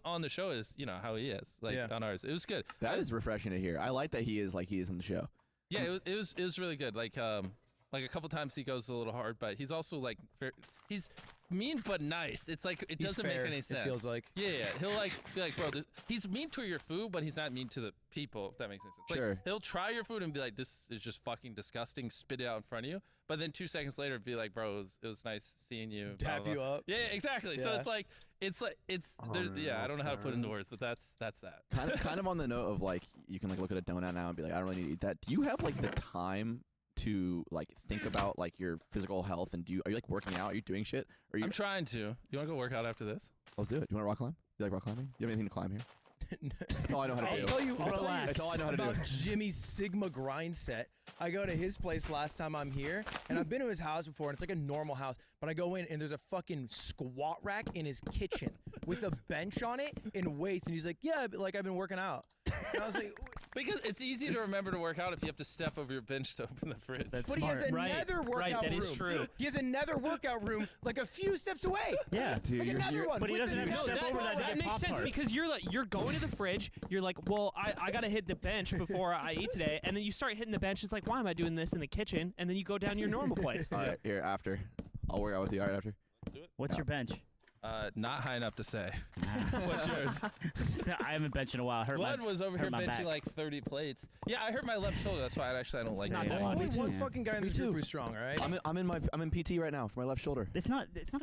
on the show is, how he is. Like on ours. It was good. That is refreshing to hear. I like that he is like he is on the show. Yeah, it was really good. Like a couple times he goes a little hard, but he's also like he's mean but nice. It's like it doesn't make any sense. It feels like. Yeah. He'll like be like, bro, he's mean to your food, but he's not mean to the people. If that makes any sense. Sure. Like, he'll try your food and be like, this is just fucking disgusting. Spit it out in front of you. But then 2 seconds later, be like, bro, it was nice seeing you. Tap you up. Yeah, exactly. Yeah. So it's I don't know how to put it into words, but that's that. Kind of on the note of like you can like look at a donut now and be like, I don't really need to eat that. Do you have like the time to like think about like your physical health, and are you like working out? Are you doing shit? I'm trying to. You want to go work out after this? Let's do it. You want to rock climb? You like rock climbing? You have anything to climb here? That's all I know how to do. I'll tell you That's all I know how to about do. Jimmy's Sigma grind set. I go to his place last time I'm here, and I've been to his house before, and it's like a normal house. But I go in, and there's a fucking squat rack in his kitchen with a bench on it and weights, and he's like, yeah, like I've been working out. And I was like, because it's easy to remember to work out if you have to step over your bench to open the fridge. That's but smart. he has another workout room. That is true. He has another workout room like a few steps away. Yeah, dude, Like another one. but he doesn't have to with the- step over that to That get makes sense Pop-Tarts. because you're going to the fridge. You're like, well, I gotta hit the bench before I eat today, and then you start hitting the bench. It's like, why am I doing this in the kitchen? And then you go down your normal place. All right, here after. I'll work out with you. All right, after. What's your bench? Not high enough to say. What's yours? I haven't benched in a while. Blood was over here my benching back. like 30 plates. Yeah, I hurt my left shoulder. That's why I don't like not it. that Only Me one too. fucking guy in this group who's strong, all right? I'm in PT right now for my left shoulder. It's not a.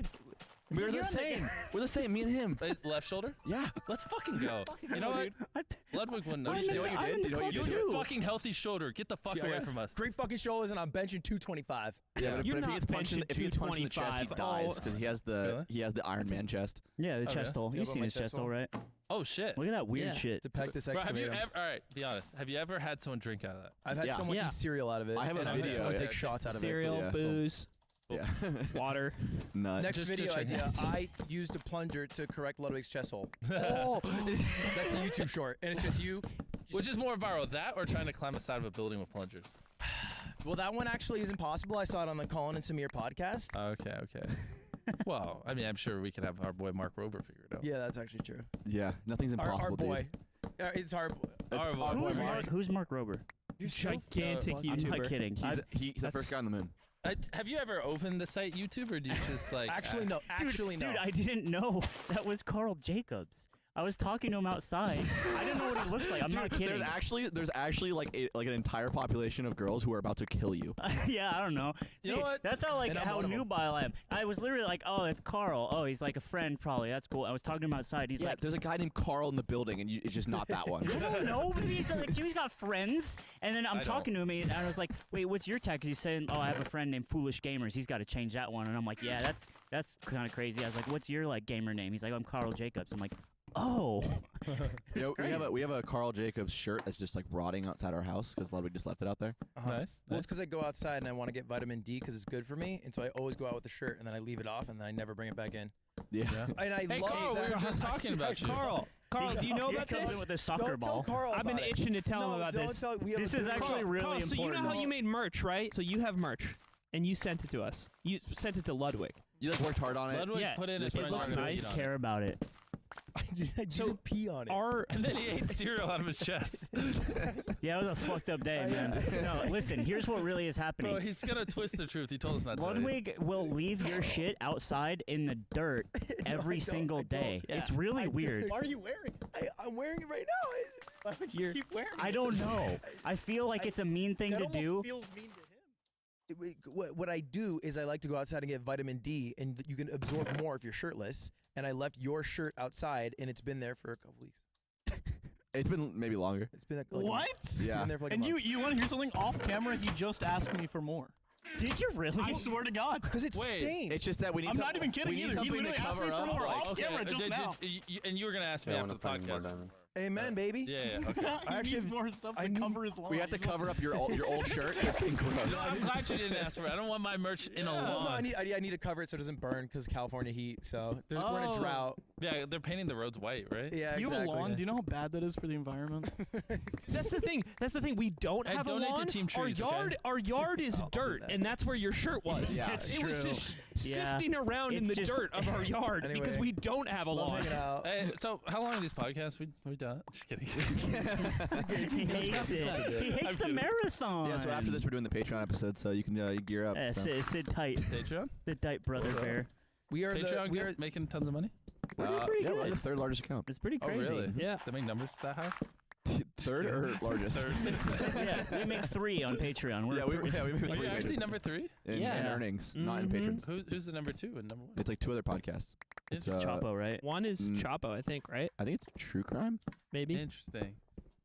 We're the same. We're the same. Me and him. It's left shoulder? Yeah. Let's fucking go. You know what? Ludwig wouldn't know. I'm You in know the- what you I'm did? in the You know what you club did? too. Fucking healthy shoulder. Get the fuck See, I away got from us. Great fucking shoulders, and I'm benching 225. Yeah, You're but if he not gets punched in benching if he gets punched in the chest, he 225. dies because he has the Iron Man chest. Yeah, the chest hole. You You've have seen my his chest chest hole? hole, right? Oh shit. Look at that weird Yeah. shit. To pectus Bro, have you excavatum. ever? All right, be honest. Have you ever had someone drink out of that? I've had Yeah. someone Yeah. eat cereal out of it. I have a and I've had video, someone yeah. take shots out of Cereal, Yeah. booze, Yeah. water. Nut. Next Just video to check idea. nuts. I used a plunger to correct Ludwig's chest hole. Oh, that's a YouTube short, and it's just you. Which is more viral, that or trying to climb the side of a building with plungers? Well, that one actually isn't possible. I saw it on the Colin and Samir podcast. Okay. Well, I mean, I'm sure we can have our boy Mark Rober figured out. Yeah, that's actually true. Yeah. Nothing's impossible, Our boy. dude. It's our. Our boy. Who's Mark Rober? Gigantic I'm YouTuber. not kidding. He's the first guy on the moon. Have you ever opened the site YouTube, or do you just like? Actually, no. Actually, no. Dude, I didn't know that was Carl Jacobs. I was talking to him outside. I didn't know what he looks like. I'm not kidding. There's actually like an entire population of girls who are about to kill you. Yeah, I don't know. You know what? That's how And I'm how one of them. nubile I am. I was literally like, oh, it's Carl. Oh, he's like a friend probably. That's cool. I was talking to him outside. He's Yeah, like, there's a guy named Carl in the building, and it's just not that one. I don't know. Maybe he's like, Jimmy's got friends. And then I'm I talking to him, and I was like, wait, what's your tag? 'Cause he's saying, oh, I have a friend named Foolish Gamers. He's got to change that one. And I'm like, yeah, that's kind of crazy. I was like, what's your like gamer name? He's like, I'm Carl Jacobs. I'm like, oh. Yeah, we have a Carl Jacobs shirt that's just like rotting outside our house because Ludwig just left it out there. Nice. Well, it's because I go outside and I want to get vitamin D because it's good for me, and so I always go out with the shirt and then I leave it off and then I never bring it back in. Yeah. And I Hey, love Carl, that. we were just talking about you. Carl, do you know Here about comes in this? with a soccer Don't ball. tell Carl I've been about it. itching to tell him No, about don't this. Tell, we have This a is group. actually really Carl, so you know important. how you made merch, right? So you have merch, and you sent it to us. You sent it to Ludwig. You like worked hard on it. Ludwig Yeah, put in it his looks nice. Care about it. I didn't So, pee on it. And then he ate cereal out of his chest. Yeah, it was a fucked up day, man. No, listen, here's what really is happening. Bro, he's gonna twist the truth. He told us not to. Ludwig will leave your shit outside in the dirt every single day. Yeah. It's really weird. Why are you wearing it? I'm wearing it right now. Why would you keep wearing it? I don't know. I feel like it's a mean thing That to almost do. feels mean to him. What I do is I like to go outside and get vitamin D, and you can absorb more if you're shirtless. And I left your shirt outside, and it's been there for a couple weeks. It's been maybe longer. It's been like What? It's Yeah. been there for like And a month. you want to hear something off camera? He just asked me for more. Did you really? I swear to God. Because it's Wait, stained. It's just that we need. I'm not even kidding we need either. He something to literally asked cover me for up, more like- off camera just now. And you were gonna ask me after the podcast. Amen, baby. Yeah, okay. He actually- needs more stuff I to need- cover his lawn. We have to cover up your old shirt. It's getting gross. I'm glad you didn't ask for it. I don't want my merch in a No, lawn. I need to cover it so it doesn't burn because California heat. So we're in a Oh. drought. Yeah, they're painting the roads white, right? Yeah, You have exactly. a lawn. Do you know how bad that is for the environment? That's the thing. That's the thing. We don't Hey, have a donate to lawn. Team Trees, okay? Our yard is I'll do dirt, that. and that's where your shirt was. Yeah, it was true. just Yeah. sifting around in the It's just- dirt of our yard because Anyway. we don't have a Love lawn. hanging out. Hey, so how long are these podcasts? We done? Just kidding. He hates it. He hates the kidding. marathon. Yeah, so after this, we're doing the Patreon episode, so you can gear up. Yeah, so. sit tight. Patreon? Sit tight, brother Hold up. bear. We are Patreon we are making tons of money? We're doing pretty yeah, we're good. the third largest account. It's pretty Oh, crazy. really? Yeah. They make numbers that high? Third or largest? Third. Yeah, we make 3 on Patreon. We're Yeah, we three. make Are you three actually major- number 3? in Yeah. earnings, not in Mhm. patrons. Who's the number 2 and number 1? It's like 2 other podcasts. It's Chapo, right? One is Mm. Chapo, I think, right? I think it's true crime. Maybe. Interesting.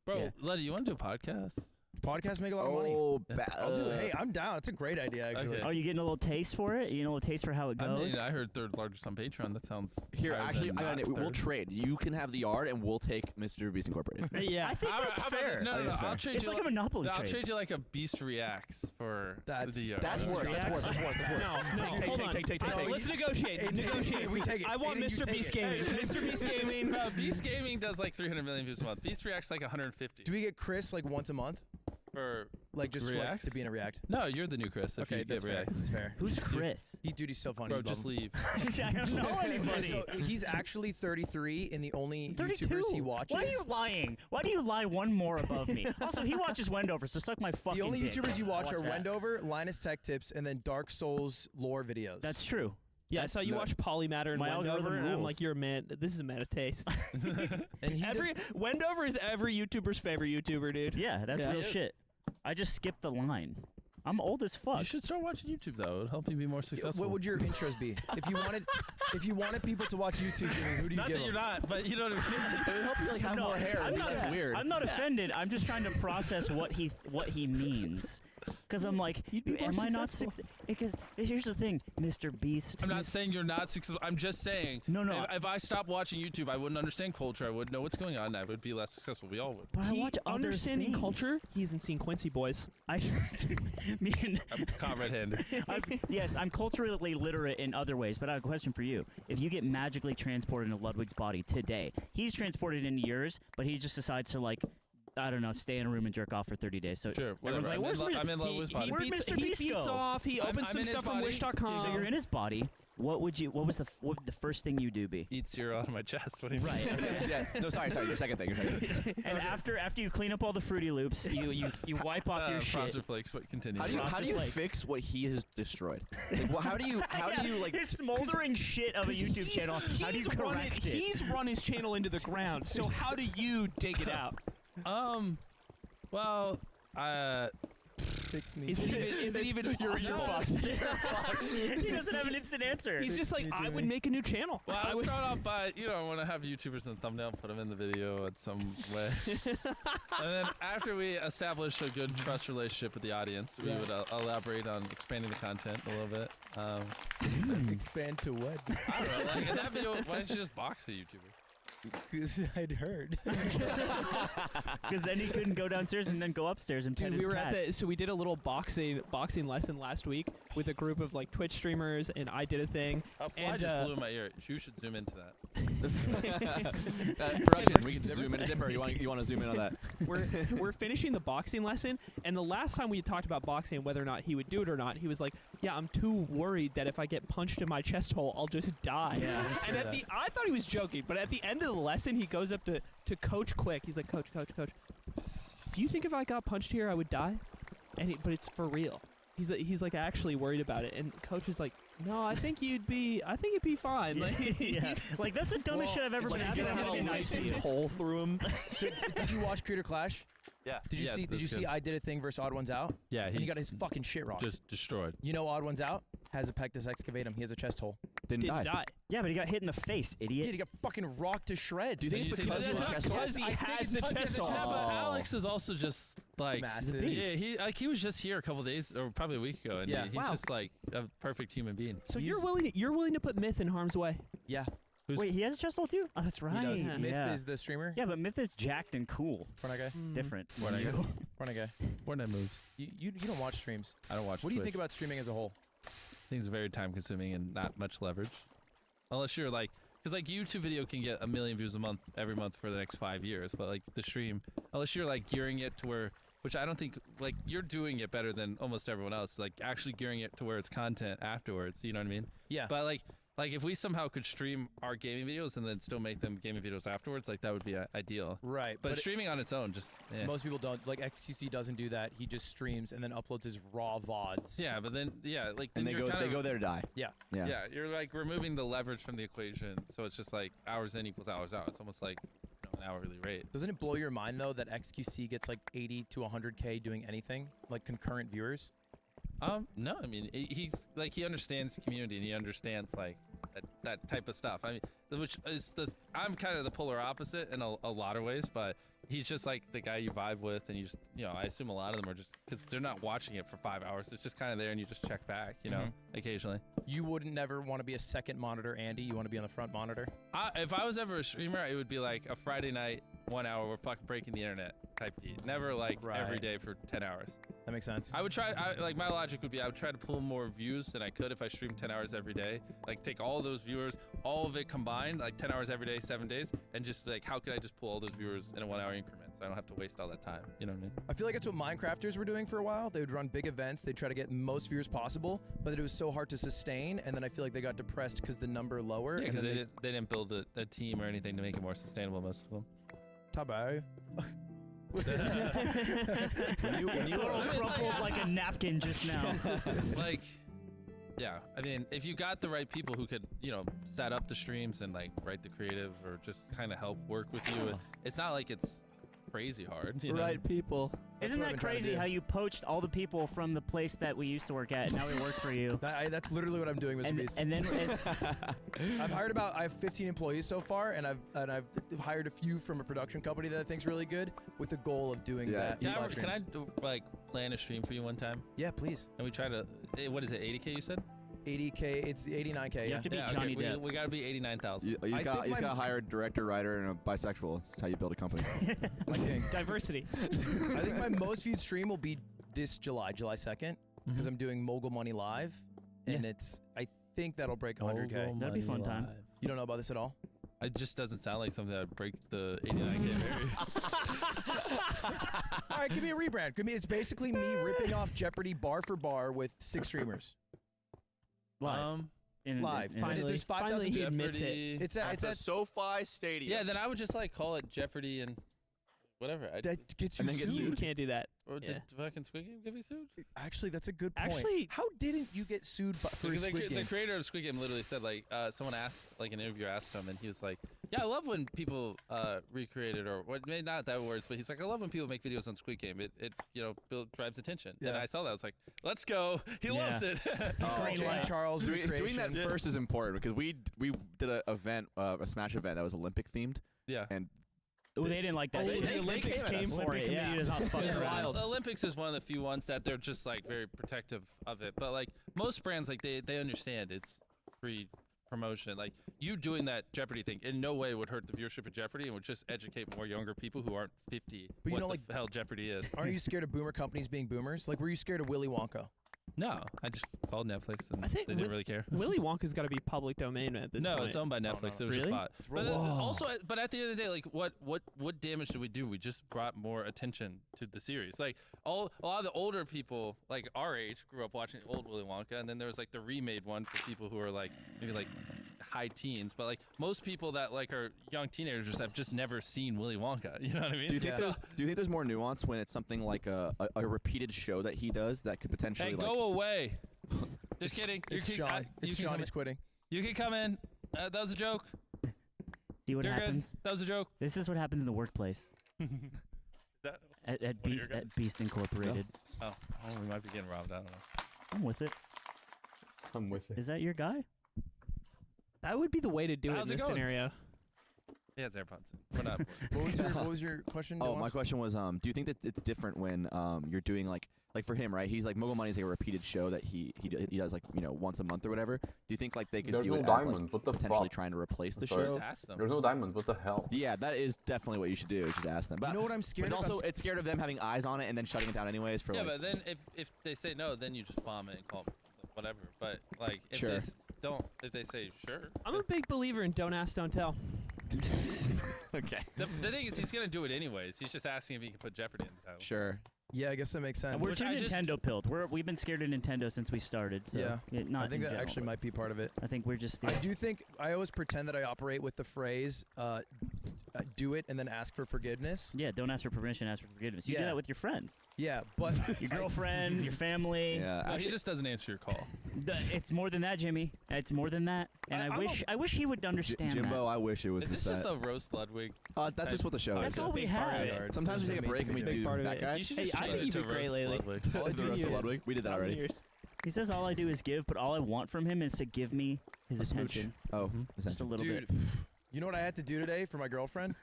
Bro, Yeah. Letty, you want to do a podcast? podcasts make a lot of money. Oh, I'll do it. Hey, I'm down. It's a great idea, actually. Okay. Oh, you getting a little taste for it? You getting a little taste for how it I goes? mean, I heard third largest on Patreon. That sounds here, higher actually, than I got not it. We'll third. trade. You can have the yard, and we'll take Mr. Beast Incorporated. Yeah. I think How- that's how about fair. that? No, I think it's I'll fair. trade It's you like a monopoly I'll trade. trade you like a Beast Reacts for That's- the That's yard. worth. That's worth. That's worth. That's worth. No, Take, hold take, on. take, take, take, take. Let's negotiate. Negotiate. We take it. I want Aiden, you Mr. take Beast it. Gaming. Mr. Beast Gaming. No, Beast Gaming does like 300 million views a month. Beast Reacts like 150. Do we get Chris like once a month? For Like just like, Reacts? to be in a react? no, you're the new Chris. If Okay, you that's get fair. Reacts, That's fair. Who's Chris? Dude, he's so funny. bro, Love just him. leave. I don't know anybody. So he's actually 33 and the only 32. YouTubers he watches. Why are you lying? Why do you lie one more above me? Also, he watches Wendover, so suck my fucking The only dick. YouTubers you watch I'll are that. Wendover, Linus Tech Tips, and then Dark Souls lore videos. That's true. Yeah, I saw you no- watch Polymatter and My Wendover, algorithm and I'm rules. like, you're a man. This is a man of taste. and he Wendover is every YouTuber's favorite YouTuber, dude. Yeah, that's Yeah. real shit. I just skipped the line. I'm old as fuck. You should start watching YouTube though. It would help you be more successful. What would your intros be? If you wanted people to watch YouTube, Jimmy, who do you Not give that you're them? not, but you know what I mean. It would help you like have No, more hair. I'm not, That's weird. I'm not offended. I'm just trying to process what he means. Because I'm like, You'd be more am I not successful. Because here's the thing, Mr. Beast. I'm not saying you're not successful. I'm just saying. No, no. If I stopped watching YouTube, I wouldn't understand culture. I wouldn't know what's going on. I would be less successful. We all would. But I He watch other understanding things. culture. He hasn't seen Quincy Boys. Me and I'm caught red-handed. yes, I'm culturally literate in other ways, but I have a question for you. If you get magically transported into Ludwig's body today, he's transported into yours, but he just decides to like, I don't know, stay in a room and jerk off for 30 days. So Sure, everyone's whatever. like, "Where's I'm in love He, with his he body. Where'd beats, Mr. he Beast beats go? off. He I'm opens in some his stuff from body. Wish.com. So you're in his body. What would the first thing you do be? Eat cereal out of my chest. What do you mean? Right. Okay. yeah. No, sorry. Your second thing. Your second thing. And after you clean up all the Fruity Loops, you wipe off your shit. Frosted Flakes. What continues? How do you Frosted Flakes. fix what he has destroyed? Like, well, how do you like? his smoldering shit of a YouTube channel? How do you correct it? He's run his channel into the ground. So how do you dig it out? Well, Fix me. Is it even You're possible? fucked. He doesn't have an instant answer. He's just like, I would make a new channel. well, I I would would. start off by, I want to have YouTubers in the thumbnail, put them in the video in some way. And then after we establish a good trust relationship with the audience, we would elaborate on expanding the content a little bit. Expand to what? I don't know, like in that video, why don't you just box a YouTuber? Because I'd heard. Because then he couldn't go downstairs and then go upstairs and pet Dude, his we were cat. at the so we did a little boxing lesson last week with a group of like Twitch streamers, and I did a thing. A fly And, just flew in my ear. You should zoom into that. Production. We can zoom in. Zipper. You want to zoom in on that? We're finishing the boxing lesson, and the last time we had talked about boxing, whether or not he would do it or not, he was like, "Yeah, I'm too worried that if I get punched in my chest hole, I'll just die." Yeah. And I thought he was joking, but at the end of the lesson, he goes up to Coach Quick. He's like, "Coach, do you think if I got punched here, I would die?" But it's for real. He's like actually worried about it, and Coach is like, "No, I think it'd be fine." Like, yeah. Like that's the dumbest shit I've ever been Like, asked. you're I'm gonna gonna have be a nice to you. licensed hole through him. So did you watch Creator Clash? Yeah. Did you see? Did you see? I did a thing versus Odd Ones Out, Yeah, and he he got his fucking shit rocked. just destroyed. You know, Odd Ones Out has a pectus excavatum. He has a chest hole. Didn't didn't die. die. Yeah, but he got hit in the face, Yeah, idiot. he got fucking rocked to shreds. Do you think You it's think because he that's has a not chest hole? because he I think has it's the because he has chest a hole. chest Yeah, hole. but Oh. Alex is also just like Massive. Yeah, he was just here a couple days or probably a week ago, and Yeah. he's Wow. just like a perfect human being. So He's- you're willing to put myth in harm's way? Yeah. Wait, he has a chest hole too? Oh, that's right. He does. Yeah. Myth yeah. is the streamer. Yeah, but Myth is jacked and cool. Front guy. Different. What than I you. Front guy. Fortnite moves. You don't watch streams. I don't watch What do you Twitch. think about streaming as a whole? I think it's very time consuming and not much leverage. Unless you're like, because like YouTube video can get 1 million views a month every month for the next 5 years, but like the stream, unless you're like gearing it to where, which I don't think, like you're doing it better than almost everyone else, like actually gearing it to where it's content afterwards, you know what I mean? Yeah. But like if we somehow could stream our gaming videos and then still make them gaming videos afterwards, like that would be ideal. Right. But it- streaming on its own, just most people don't. Like XQC doesn't do that. He just streams and then uploads his raw VODs. yeah, but then like And then they you're go kind they of- go there to die. Yeah. Yeah. Yeah, you're like removing the leverage from the equation, so it's just like hours in equals hours out. It's almost like an hourly rate. Doesn't it blow your mind though that XQC gets like 80 to 100K doing anything, like concurrent viewers? No, I mean he's like he understands community and he understands like that type of stuff. I mean, which is I'm kind of the polar opposite in a lot of ways, but he's just like the guy you vibe with, and you just I assume a lot of them are just because they're not watching it for 5 hours. It's just kind of there, and you just check back, occasionally. You wouldn't never want to be a second monitor, Andy. You want to be on the front monitor. If I was ever a streamer, it would be like a Friday night, 1 hour, we're fucking breaking the internet type beat. Never like every Right. day for 10 hours. That makes sense. I would try, like my logic would be I would try to pull more views than I could if I streamed 10 hours every day. Like take all those viewers, all of it combined, like 10 hours every day, 7 days, and just like how could I just pull all those viewers in a 1 hour increment so I don't have to waste all that time. You know what I mean? I feel like that's what Minecrafters were doing for a while. They would run big events. They'd try to get most viewers possible, but it was so hard to sustain. And then I feel like they got depressed because the number lower. Yeah, and because then they didn't build a team or anything to make it more sustainable, most of them. Tabo. When you Girl crumpled like a napkin just now. Like, yeah, I mean, if you got the right people who could, set up the streams and like write the creative or just kind of help work with you, it's not like it's crazy hard. You know? Right people. That's Isn't what I've that been trying to crazy do. how you poached all the people from the place that we used to work at and now we work for you? That's literally what I'm doing, Mr. Beast. And then I have 15 employees so far, and I've hired a few from a production company that I think's really good, with the goal of doing that. Can live I streams. like plan a stream for you one time? Yeah, please. And we try to, what is it, 80K you said? 80K. It's 89K. you Yeah. have to be Yeah, Johnny okay, Depp. we gotta be 89,000. You I just think got to my- hire a director, writer, and a bisexual. That's how you build a company. My king. Diversity. I think my most viewed stream will be this July 2nd, because I'm doing Mogul Money Live, and I think that'll break 100K. That'd be a fun time. You don't know about this at all? It just doesn't sound like something that would break the 89K barrier. All right, give me a rebrand. It's basically me ripping off Jeopardy bar for bar with 6 streamers. Live. Live. In- Finally, there's 5,000 finally he people. admits it. Jeopardy. It's at SoFi Stadium. Yeah, then I would just like call it Jeopardy and whatever. that gets you And then get sued. You can't do that. Or Yeah. did fucking Squid Game get me sued? Actually, that's a good point. Actually- how didn't you get sued for Because Squid the Game? creator of Squid Game literally said like someone asked, like an interviewer asked him, and he was like, "Yeah, I love when people recreate it, or what? Maybe not that words, but he's like, I love when people make videos on Squid Game. It drives attention." And Yeah. I saw that, I was like, "Let's go!" He loves it. Green James light. Charles Doing recreation. that first is important because we did a event, a Smash event that was Olympic themed, Yeah. and Oh, they didn't like that Oh, shit. the Olympics came at came us. for Olympic it. committee Yeah. does not fuck It's around. wild. The Olympics is one of the few ones that they're just like very protective of it. But like most brands, like they understand it's free promotion. Like you doing that Jeopardy thing in no way would hurt the viewership of Jeopardy, and would just educate more younger people who aren't 50 But you what know, the like- hell Jeopardy is. Aren't you scared of boomer companies being boomers? Like, were you scared of Willy Wonka? No, I just called Netflix and I think they didn't really care. Willy Wonka's got to be public domain at this No, point. it's owned by Netflix. It was Really? just bought. But Whoa. also, but at the end of the day, like, what damage did we do? We just brought more attention to the series. Like, a lot of the older people, like our age, grew up watching old Willy Wonka, and then there was like the remade one for people who are like maybe like high teens. But like most people that like are young teenagers have just never seen Willy Wonka. You know what I mean? do you think Yeah. do you think there's more nuance when it's something like a repeated show that he does that could potentially Hey, like go away. Just kidding. It's you Sean. can, It's you Sean. Can He's quitting. you can come in. That was a joke. See what You're happens? good. That was a joke. This is what happens in the workplace That, at One of your guys? at Beast Incorporated. oh, we might be getting robbed. I don't know. I'm with it. I'm with it. Is that your guy? That would be the way to do How's it it in this going? scenario. Yeah, it's AirPods. We're not. What was your question? Oh, my Nuance? question was, do you think that it's different when you're doing like like for him, right? He's like Mogul Money is like a repeated show that he does like once a month or whatever. Do you think like they could There's do no it as diamond. like What the potentially fuck? trying to replace the sorry. show? Just ask them. There's no diamond. What the hell? Yeah, that is definitely what you should do. Is just ask them. But You know what I'm scared but of? also it's scared of them having eyes on it and then shutting it down anyways for Yeah, like. but then if they say no, then you just bomb it and call whatever. But like if Sure. they don't, if they say sure. I'm a big believer in don't ask, don't tell. Okay. The thing is, he's gonna do it anyways. He's just asking if he can put Jeopardy in the title. Sure. Yeah, I guess that makes sense. We're Which too I just- Nintendo pilled. We've been scared of Nintendo since we started. So Yeah. not I think in that general, actually but might be part of it. I think we're just. I do think I always pretend that I operate with the phrase do it and then ask for forgiveness. Yeah, don't ask for permission, ask for forgiveness. You do Yeah. that with your friends, Yeah, but your girlfriend, your family. Yeah. No, actually, he just doesn't answer your call. It's more than that, Jimmy. It's more than that. And I'm I wish he would understand Jimbo, I wish it was Is this just just that. a roast Ludwig? That's just what the show that. is. That's all we big part of have. it. Sometimes we take a break and we Big do part of that it. guy. You should Hey, just I change think it you'd to be great roast lately. Ludwig. all I The do roast is of give. Ludwig. We did that 1,000 already. years. He says all I do is give, but all I want from him is to give me his A smooch. attention, Oh, just a essentially. little Dude, bit. you know what I had to do today for my girlfriend?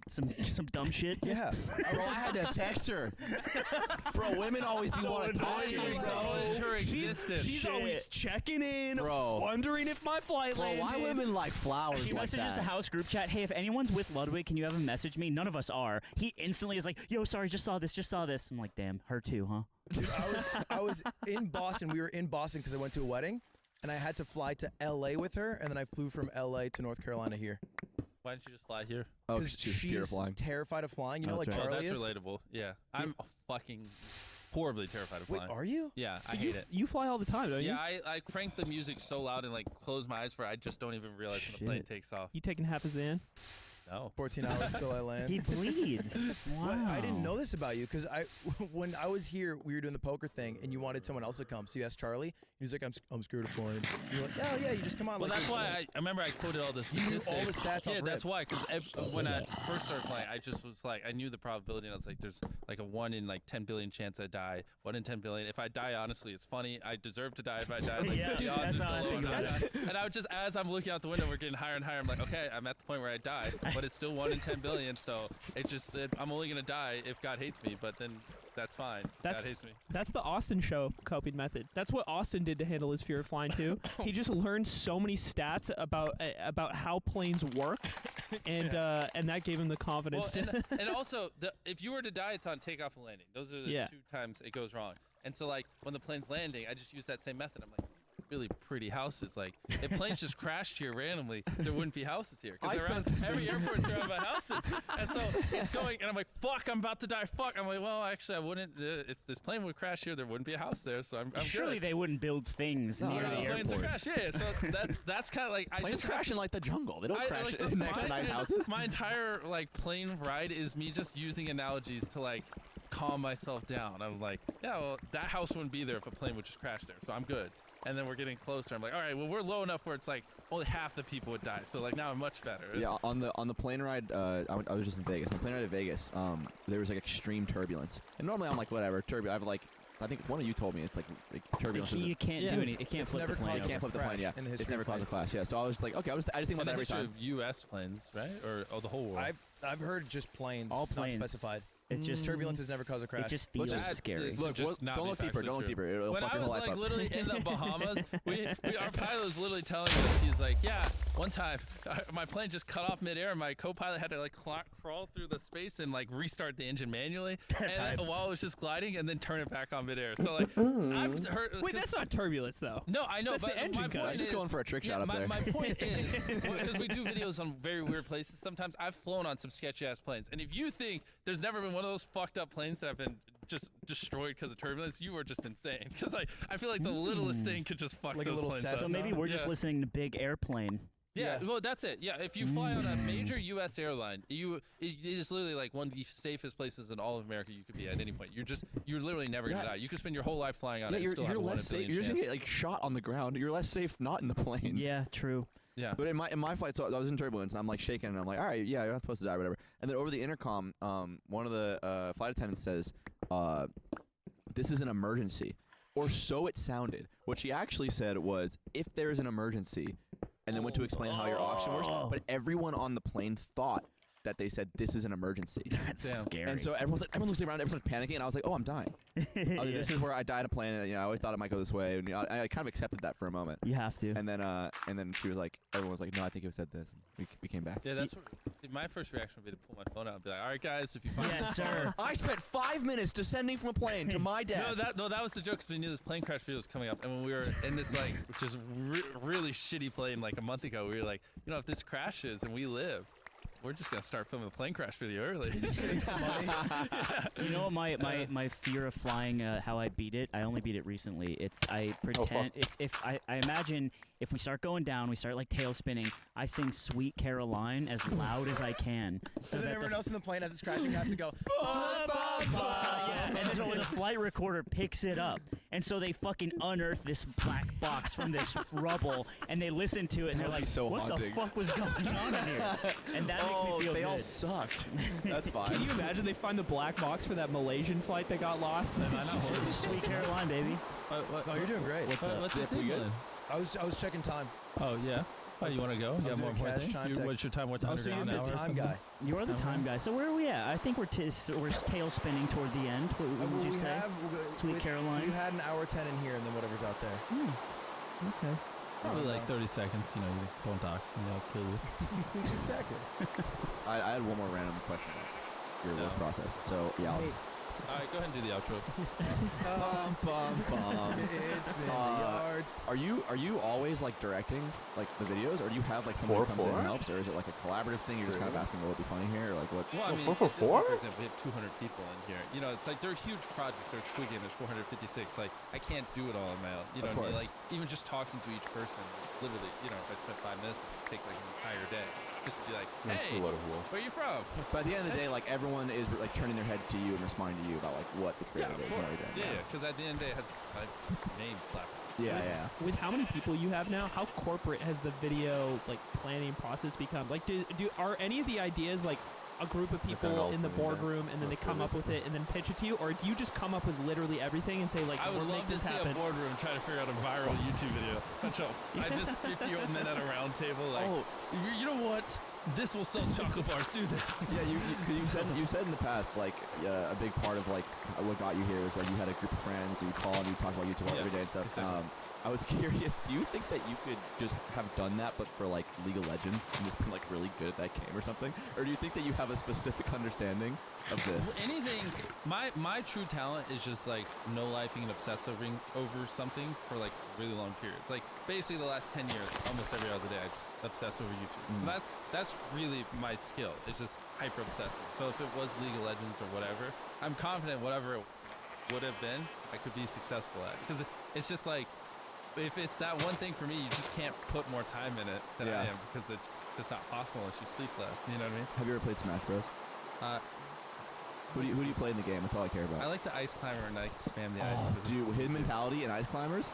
Some dumb shit. Yeah. Bro, I had to text her. Bro, women always be wanting to talk to me, bro. Acknowledge her existence. She's always checking in, Bro. wondering if my flight Bro, landed. why women like flowers She like messages that? the house group chat, hey, if anyone's with Ludwig, can you have him message me? None of us are. He instantly is like, yo, sorry, just saw this. I'm like, damn, her too, huh? Dude, I was in Boston. We were in Boston because I went to a wedding, and I had to fly to L.A. with her, and then I flew from L.A. to North Carolina here. Why didn't you just fly here? Oh, Because she's fear of she's flying. terrified of flying. You know, Oh, like that's right. Oh, Charlie that's is. relatable. Yeah, I'm fucking horribly terrified of Wait, flying. are you? Yeah, I You- hate it. You fly all the time, don't you? Yeah, I crank the music so loud and like close my eyes for it, I just don't even realize when the plane Shit. takes off. You taking half a Xan? No. 14 hours till I land. He bleeds. Wow. What? I didn't know this about you because when I was here, we were doing the poker thing, and you wanted someone else to come. So you asked Charlie. He was like, "I'm scared of flying." You're like, "Oh yeah, you just come on." Well, like, that's why I remember I quoted all the You knew statistics. all the stats Yeah, off that's rip. why. Because when I first started playing, I just was like, I knew the probability, and I was like, there's like a 1 in like 10 billion chance I die. 1 in 10 billion. If I die, honestly, it's funny. I deserve to die if I die. Like, Yeah, the odds that's are how I so low. think and I about die. And I would just, as I'm looking out the window, we're getting higher and higher. I'm like, okay, I'm at the point where I die, but it's still 1 in 10 billion. So I'm only gonna die if God hates me. But then that's fine. God hates me. That's the Austin show coping method. That's what Austin did to handle his fear of flying too. He just learned so many stats about how planes work, and that gave him the confidence Well, to. and also, if you were to die, it's on takeoff and landing. Those are the Yeah. 2 times it goes wrong. And so, like, when the plane's landing, I just use that same method. I'm like, really pretty houses. Like, if planes just crashed here randomly, there wouldn't be houses here. Because every airport's surrounded by houses. And so it's going, and I'm like, fuck, I'm about to die. Fuck. I'm like, well, actually, I wouldn't. If this plane would crash here, there wouldn't be a house there. So I'm Surely good. they wouldn't build things No, near no, the no. Planes would airport. crash. Yeah. So that's kind of like I Planes just crash in like the jungle. They don't crash like, the- next to nice houses. My entire like plane ride is me just using analogies to like calm myself down. I'm like, yeah, well, that house wouldn't be there if a plane would just crash there, so I'm good. And then we're getting closer. I'm like, all right, well, we're low enough where it's like only half the people would die. So like now I'm much better. Yeah, on the plane ride, I was just in Vegas. On the plane ride to Vegas, there was like extreme turbulence. And normally I'm like, whatever, turbulence. I think one of you told me it's like turbulence. You can't Yeah. do anything. It can't It's flip never the plane. caused You a can't flip the crash plane, yeah. in the It's history never of caused a planes. clash, yeah. So I was like, okay, I just think about And that the every history time. of U.S. planes, right? Or the whole world. I've heard just planes, All planes. not specified. It just Turbulence has never caused a crash. it just Look, feels That scary. is- Look, just not don't be look deeper. factually Don't look true. deeper. It'll When fuck I your whole was life like up. literally in the Bahamas, our pilot was literally telling us, he's like, yeah, one time my plane just cut off midair, and my co-pilot had to like crawl through the space and like restart the engine manually, and while it was just gliding, and then turn it back on midair. So like, I've heard. Wait, that's not turbulence though. No, I know, That's but the engine my cut. point I'm is, just going for a trick shot up my, there. My point is, because we do videos on very weird places, sometimes I've flown on some sketchy ass planes, and if you think there's never been one of those fucked up planes that have been just destroyed because of turbulence, you are just insane. Because I feel like the littlest thing could just fuck Like a those little planes Cessna. up. So maybe we're just Yeah. listening to Big Airplane. Yeah, Yeah. well, that's it. Yeah, if you fly on a major U.S. airline, it is literally like one of the safest places in all of America you could be at any point. You're literally never gonna Yeah. die. You could spend your whole life flying on Yeah, it. And still you're have a 1 in less a safe. billion You're just gonna chance. get like shot on the ground. You're less safe not in the plane. Yeah, true. Yeah. But in my flight, so I was in turbulence, and I'm like shaking, and I'm like, all right, yeah, you're not supposed to die, whatever. And then over the intercom, one of the flight attendants says, "This is an emergency," or so it sounded. What she actually said was, "If there is an emergency," and then went to explain how your oxygen works. But everyone on the plane thought that they said this is an emergency. That's Damn. scary. And so everyone's looking around, everyone's panicking, and I was like, oh, I'm dying. I was like, this is where I died a plane. You know, I always thought it might go this way. And, you know, I kind of accepted that for a moment. you have to. And then she was like, everyone was like, no, I think it said this. And we came back. Yeah, that's what, see, my first reaction would be to pull my phone out and be like, all right, guys, if you find Yes, sir. I spent 5 minutes descending from a plane to my death. No, that was the joke because we knew this plane crash video was coming up, and when we were in this like, which is really shitty plane like a month ago, we were like, you know, if this crashes and we live, we're just gonna start filming the plane crash video early. Save some money. You know what my fear of flying, how I beat it? I only beat it recently. It's I pretend if I imagine if we start going down, we start like tail spinning. I sing "Sweet Caroline" as loud as I can. So then everyone else in the plane as it's crashing has to go. Yeah, and so the flight recorder picks it up, and so they fucking unearth this black box from this rubble, and they listen to it, and they're That would like, be so "What haunting." the fuck was going on in here?" And that makes me feel they good. all sucked. That's fine. Can you imagine they find the black box for that Malaysian flight that got lost? Sweet Caroline, baby. Oh, you're doing great. What's Zip, the we good? I was checking time. Oh yeah. Oh, you want to go? You got was more doing important cash things? time tech. What's your time? What time? Oh, so you're I'm an the hour or time something? guy. You are the time guy. So where are we at? I think we're tail spinning toward the end. What would you we say? have Sweet Caroline? You had an hour 10 in here, and then whatever's out there. Okay. Probably like 30 seconds. You know, you don't talk. You know, kill you. Exactly. I had one more random question about your work No. process. So yeah, I'll Hey. just, All right, go ahead and do the outro. bum, bum, bum. It's been the yard. Are you always like directing like the videos, or do you have like somebody who comes in and 4-4? helps, or is it like a collaborative thing? You're just kind of asking what would be funny here, or like what? Well, I Oh, mean, 4 for this one, 4? for example, we have 200 people in here. You know, it's like they're huge projects. They're Twiggy, and there's 456. Like, I can't do it all on my own. You know Of what I mean? course. Like, even just talking to each person, literally, you know, if I spent 5 minutes, it would take like an entire day just to be like, That's hey, a lot of work. where are you from? But at the end of the day, like everyone is like turning their heads to you and responding to you about like what the Yeah, creative of is course. and everything. Yeah, because at the end of the day, it has my name slapped. Yeah, yeah. With how many people you have now, how corporate has the video like planning process become? Like, are any of the ideas like a group of people all in the funny, yeah. boardroom and then they That's come really up with it and then pitch it to you, or do you just come up with literally everything and say like, I would we'll love make to this see happen? a boardroom try to figure out a viral YouTube video. I just 50-year-old men at a round table like, Oh. you know what? This will sell chocolate bars. Do this. Yeah, you said in the past like a big part of like what got you here was like you had a group of friends who you call and you talk about YouTube Yeah, every day and stuff. exactly. I was curious, do you think that you could just have done that but for like League of Legends and just been like really good at that game or something? Or do you think that you have a specific understanding of this? Anything, my true talent is just like no lifing and obsessing over something for like really long periods. Like basically the last 10 years, almost every other day, I just obsess over YouTube. So that's really my skill. It's just hyper obsessive. So if it was League of Legends or whatever, I'm confident whatever it would have been, I could be successful at. Because it's just like, if it's that one thing for me, you just can't put more time in it than I Yeah. am because it's just not possible unless you sleep less. You know what I mean? Have you ever played Smash Bros? Who do you play in the game? That's all I care I about. like the ice climber and like spam the ice. Oh, 'cause dude, hidden mentality and ice climbers.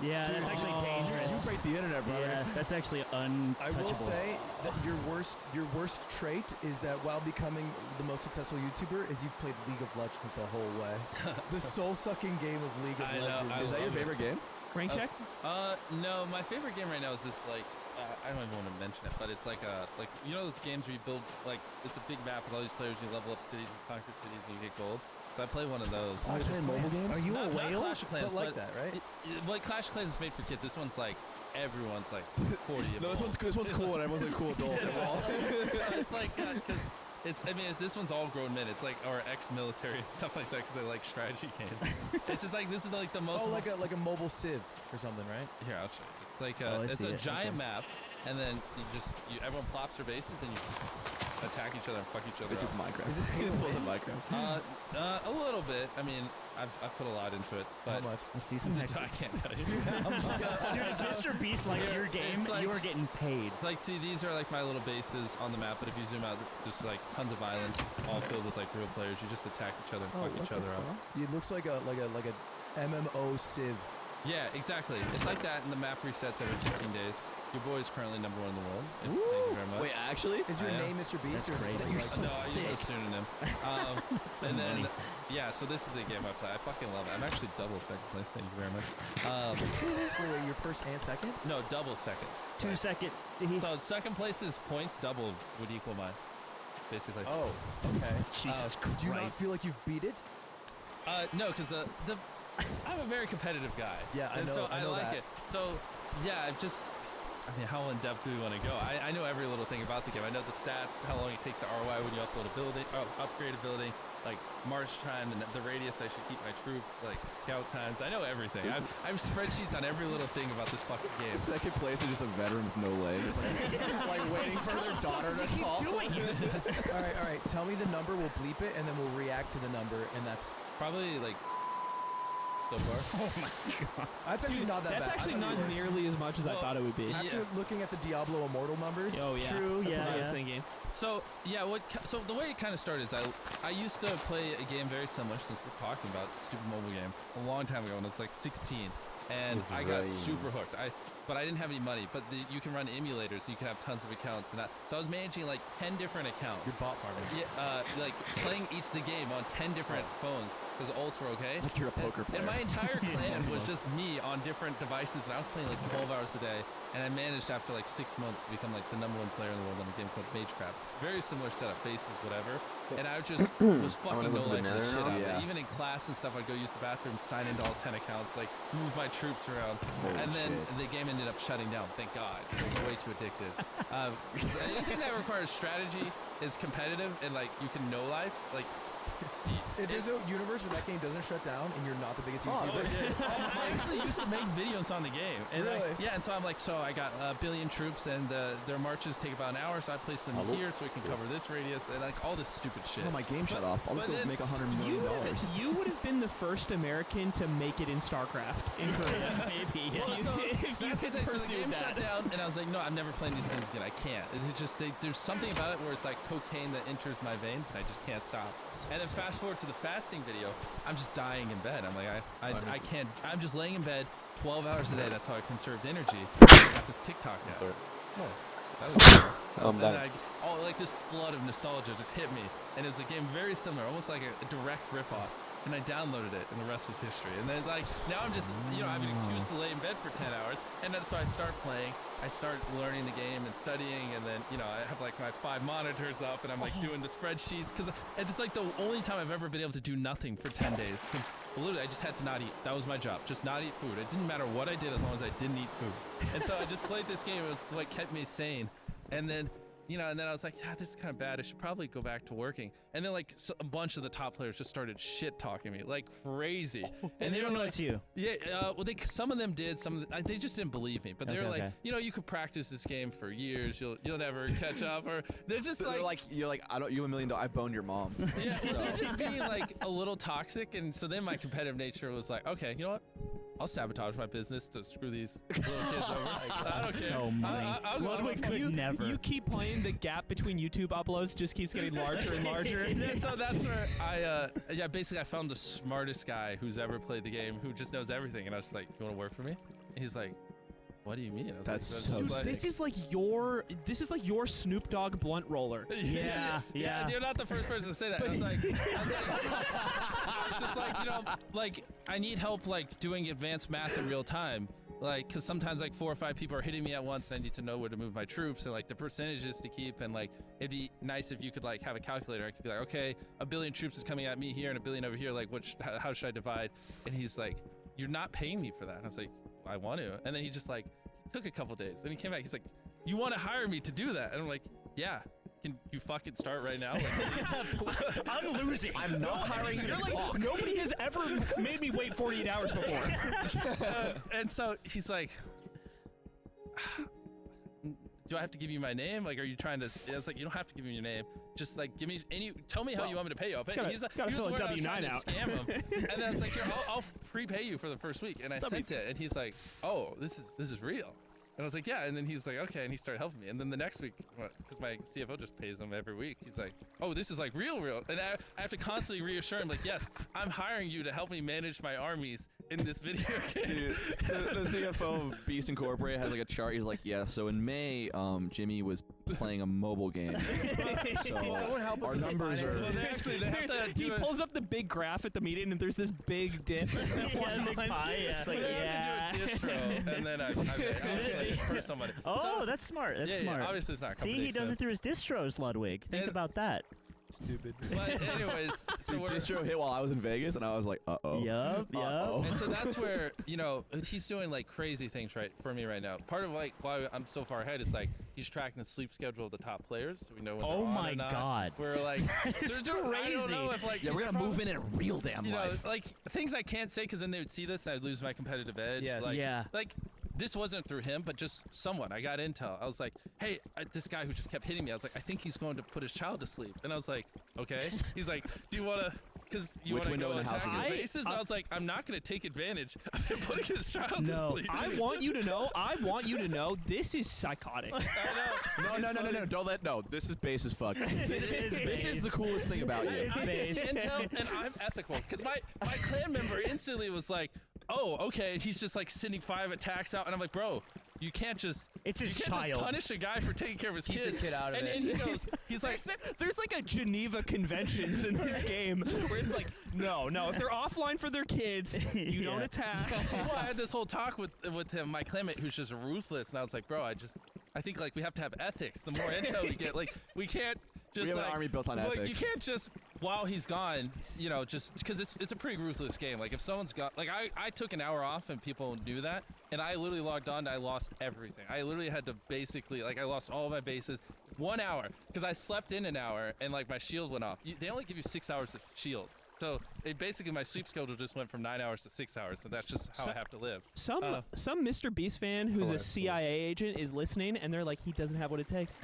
Yeah, that's actually You dangerous. break the internet, brother. Yeah, that's actually I untouchable. will say that your worst trait is that while becoming the most successful YouTuber is you've played League of Legends the whole way. The soul-sucking game of League of I know, Legends. I Is that your love it. favorite game? Rank check? No, my favorite game right now is this like I don't even want to mention it, but it's like you know those games where you build like it's a big map with all these players, you level up cities, you conquer cities, and you get gold. So I play one of those. Are you playing mobile games? Are you Not a whale? Clash of Clans, but like but that, right? Like Clash of Clans is made for kids. This one's like everyone's like 40. No, this one's cool and everyone's a cool adult. It's like because this one's all grown men. It's like or ex-military and stuff like that because they like strategy games. It's just like this is like the most. Oh, like a mobile Civ or something, right? Here, I'll show you. It's like Oh, I it's see a it. giant Okay. map, and then everyone plops their bases and you attack each other and fuck each other It's just up. Minecraft. Is it Halo It wasn't Wing? Minecraft. A little bit. I mean, I've put a lot into it, How but much? Let's see some I next. can't tell you. Dude, if Mr. Beast likes Yeah, your game, it's like- you are getting paid. Like, see, these are like my little bases on the map, but if you zoom out, there's like tons of islands, all filled with like real players. You just attack each other and fuck each other up. It looks like a MMO Civ. Yeah, exactly. It's like that, and the map resets every 15 days. Your boy is currently #1 in the world. Thank you very much. Wait, actually? Is your I am. name Mr. Beast That's or is it crazy. something You're like so No, I use a sick. pseudonym. So And then, funny. yeah, so this is the game I play. I fucking love it. I'm actually double second place. Thank you very much. wait, your first and second? No, double second. 2 second. He's So second place's points doubled would equal mine. basically. Oh, okay. Jesus Christ. Do you not feel like you've beat it? No, because I'm a very competitive guy. Yeah, I and know- so I know like that. it. So yeah, I mean, how in depth do we want to go? I know every little thing about the game. I know the stats, how long it takes to ROI when you upload a building, upgrade a building, like march time, the radius I should keep my troops, like scout times. I know everything. I have spreadsheets on every little thing about this fucking game. Second place is just a veteran with no legs. Like waiting for their daughter to call. all right. Tell me the number. We'll bleep it, and then we'll react to the number, and that's Probably like so far. Oh my god. that's actually not that That's bad. I actually thought not it was worse. nearly as much as I Well, thought it would be. yeah. After looking at the Diablo Immortal numbers, Oh yeah, True, That's yeah, what I was yeah. thinking. So yeah, so the way it kind of started is I used to play a game very similar, since we're talking about stupid mobile game, a long time ago when I was like 16, and It's I got right. super hooked. But I didn't have any money. But you can run emulators, so you can have tons of accounts, and so I was managing like 10 different accounts. you're bot farming. Yeah, like playing the game on 10 different phones because ults were okay. Like you're a poker player. And my entire clan was just me on different devices, and I was playing like 12 hours a day. And I managed after like 6 months to become like the #1 player in the world on a game called Magecraft. Very similar setup, bases, whatever. And I just was fucking go no to the life the Nether shit now? out of Yeah. it. Even in class and stuff, I'd go use the bathroom, sign into all 10 accounts, like move my troops around. Holy and then shit. the game ended up shutting down. Thank God. I was way too addicted. Anything that requires strategy is competitive, and like you can know life. Like If there's a universe where that game doesn't shut down and you're not the biggest Oh, YouTuber, I actually used to make videos on the game. And Really? yeah, and so I'm like, so I got a billion troops, and their marches take about an hour, so I place them here so we can cover this radius, and like all this stupid shit. Oh, my game shut off. I'll just but go then make $100 million. You would have been the first American to make it in StarCraft in Korea. Maybe. Well, so if you that's the had thing. So the pursued game that. shut down, and I was like, no, I'm never playing these games again. I can't. It's just there's something about it where it's like cocaine that enters my veins, and I just can't stop. And then fast forward to the fasting video, I'm just dying in bed. I'm like, I can't. I'm just laying in bed 12 hours a day. That's how I conserved energy. I got this TikTok now. Sorry. That was cool. I'm And back. like this flood of nostalgia just hit me, and it was a game very similar, almost like a direct rip-off. And I downloaded it, and the rest is history. And then, like, now I'm just, I have an excuse to lay in bed for 10 hours, and then so I start playing. I start learning the game and studying, and then, I have like my 5 monitors up, and I'm like doing the spreadsheets, because it's like the only time I've ever been able to do nothing for 10 days. Because literally, I just had to not eat. That was my job, just not eat food. It didn't matter what I did as long as I didn't eat food. And so I just played this game. It was what kept me sane. And then, and then I was like, this is kind of bad. I should probably go back to working. And then, like, a bunch of the top players just started shit talking me like crazy. And they don't know like, it's you. Yeah, well, some of them did. They just didn't believe me. But they Okay, were like, okay. you could practice this game for years. You'll never catch up. Or they're just They're like, you're like, I don't. You $1 million. I boned your mom. yeah, well, they're just being like a little toxic. And so then my competitive nature was like, okay, you know what? I'll sabotage my business to screw these little kids over. I don't care. So money. I'll go- Ludwig, I'll- you, never. you keep playing, the gap between YouTube uploads just keeps getting larger and larger. Yeah, so that's where basically I found the smartest guy who's ever played the game, who just knows everything, and I was just like, you want to work for me? And he's like, what do you mean? I was That's like, so Dude, sick. this is like your Snoop Dogg blunt roller. Yeah. You're not the first person to say that. I was like, it's just like, like I need help like doing advanced math in real time. Like, cause sometimes like 4 or 5 people are hitting me at once, and I need to know where to move my troops and like the percentages to keep. And like, it'd be nice if you could like have a calculator. I could be like, okay, 1 billion troops is coming at me here and 1 billion over here. Like, how should I divide? And he's like, you're not paying me for that. And I was like, I want to. And then he just like took a couple days. Then he came back. He's like, you want to hire me to do that? And I'm like, yeah. Can you fucking start right now? Like, I'm losing. I'm not hiring you to talk. Nobody has ever made me wait 48 hours before. and so he's like, do I have to give you my name? Like, are you trying to? I was like, you don't have to give me your name. Just like, tell me how you want me to pay you. I'll pay you. He's like, gotta he was fill a worried I was trying W-9 to out. Scam him. And then it's like, here, I'll prepay you for the first week. And I sent it, and he's like, oh, this is real. And I was like, yeah. And then he's like, okay. And he started helping me. And then the next week, because my CFO just pays him every week, he's like, oh, this is like real. And I have to constantly reassure him, like, yes, I'm hiring you to help me manage my armies in this video game. Dude, the CFO of Beast Incorporated has like a chart. He's like, yeah. So in May, Jimmy was playing a mobile game. So Someone help us our with the numbers are. finances. They have to He do pulls up the big graph at the meeting, and there's this big dip. Yeah, big pie, yeah. It's like they have to do a distro, and then I pay personal money. Oh, So- that's smart. That's yeah, smart. Yeah, obviously it's not. a couple See, he days does soon. it through his distros, Ludwig. Think And- about that. Stupid. But anyways, so we're. Distro hit while I was in Vegas, and I was like, uh-oh. Yup, yup. Uh-oh. And so that's where, you know, he's doing like crazy things right for me right now. Part of like why I'm so far ahead is like he's tracking the sleep schedule of the top players, so we know when they're Oh on my or not. God. We're like, It's they're doing. I don't know crazy. if like Yeah, we're gonna move in real damn You know, life. like things I can't say because then they would see this and I'd lose my competitive edge. Yes. Like, Yeah. Like this wasn't through him, but just someone. I got intel. I was like, hey, this guy who just kept hitting me. I was like, I think he's going to put his child to sleep. And I was like, okay. He's like, do you want to? Because you Which want to window go in the house attack is his it? bases. I was like, I'm not going to take advantage of him putting his child to No. sleep. I want you to know, this is psychotic. I know. No, don't let, no, this is base as fuck. This is This is the base. coolest thing about you. It's base. Intel, and I'm ethical because my clan member instantly was like, "Oh, okay." And he's just like sending 5 attacks out, and I'm like, "Bro, you can't just It's his you can't child. just punish a guy for taking care of his Keep the kids." kid out of and, it. and he goes, he's like, There's like a Geneva Conventions in this game where it's like, no, if they're offline for their kids, you don't Yeah. attack. well, I had this whole talk with him, my clanmate, who's just ruthless, and I was like, "Bro, I think like we have to have ethics. The more intel we get, like we can't." Just We have an like, army built on like, ethics. you can't just while he's gone, you know, just because it's a pretty ruthless game. Like if someone's got, like I took an hour off and people knew that, and I literally logged on and I lost everything. I literally had to basically like I lost all of my bases 1 hour because I slept in an hour and like my shield went off. They only give you 6 hours of shield. So it basically my sleep schedule just went from 9 hours to 6 hours, and that's just how I have to live. Some Uh, Mr. Beast fan who's a hilarious. CIA agent is listening, and they're like, he doesn't have what it takes.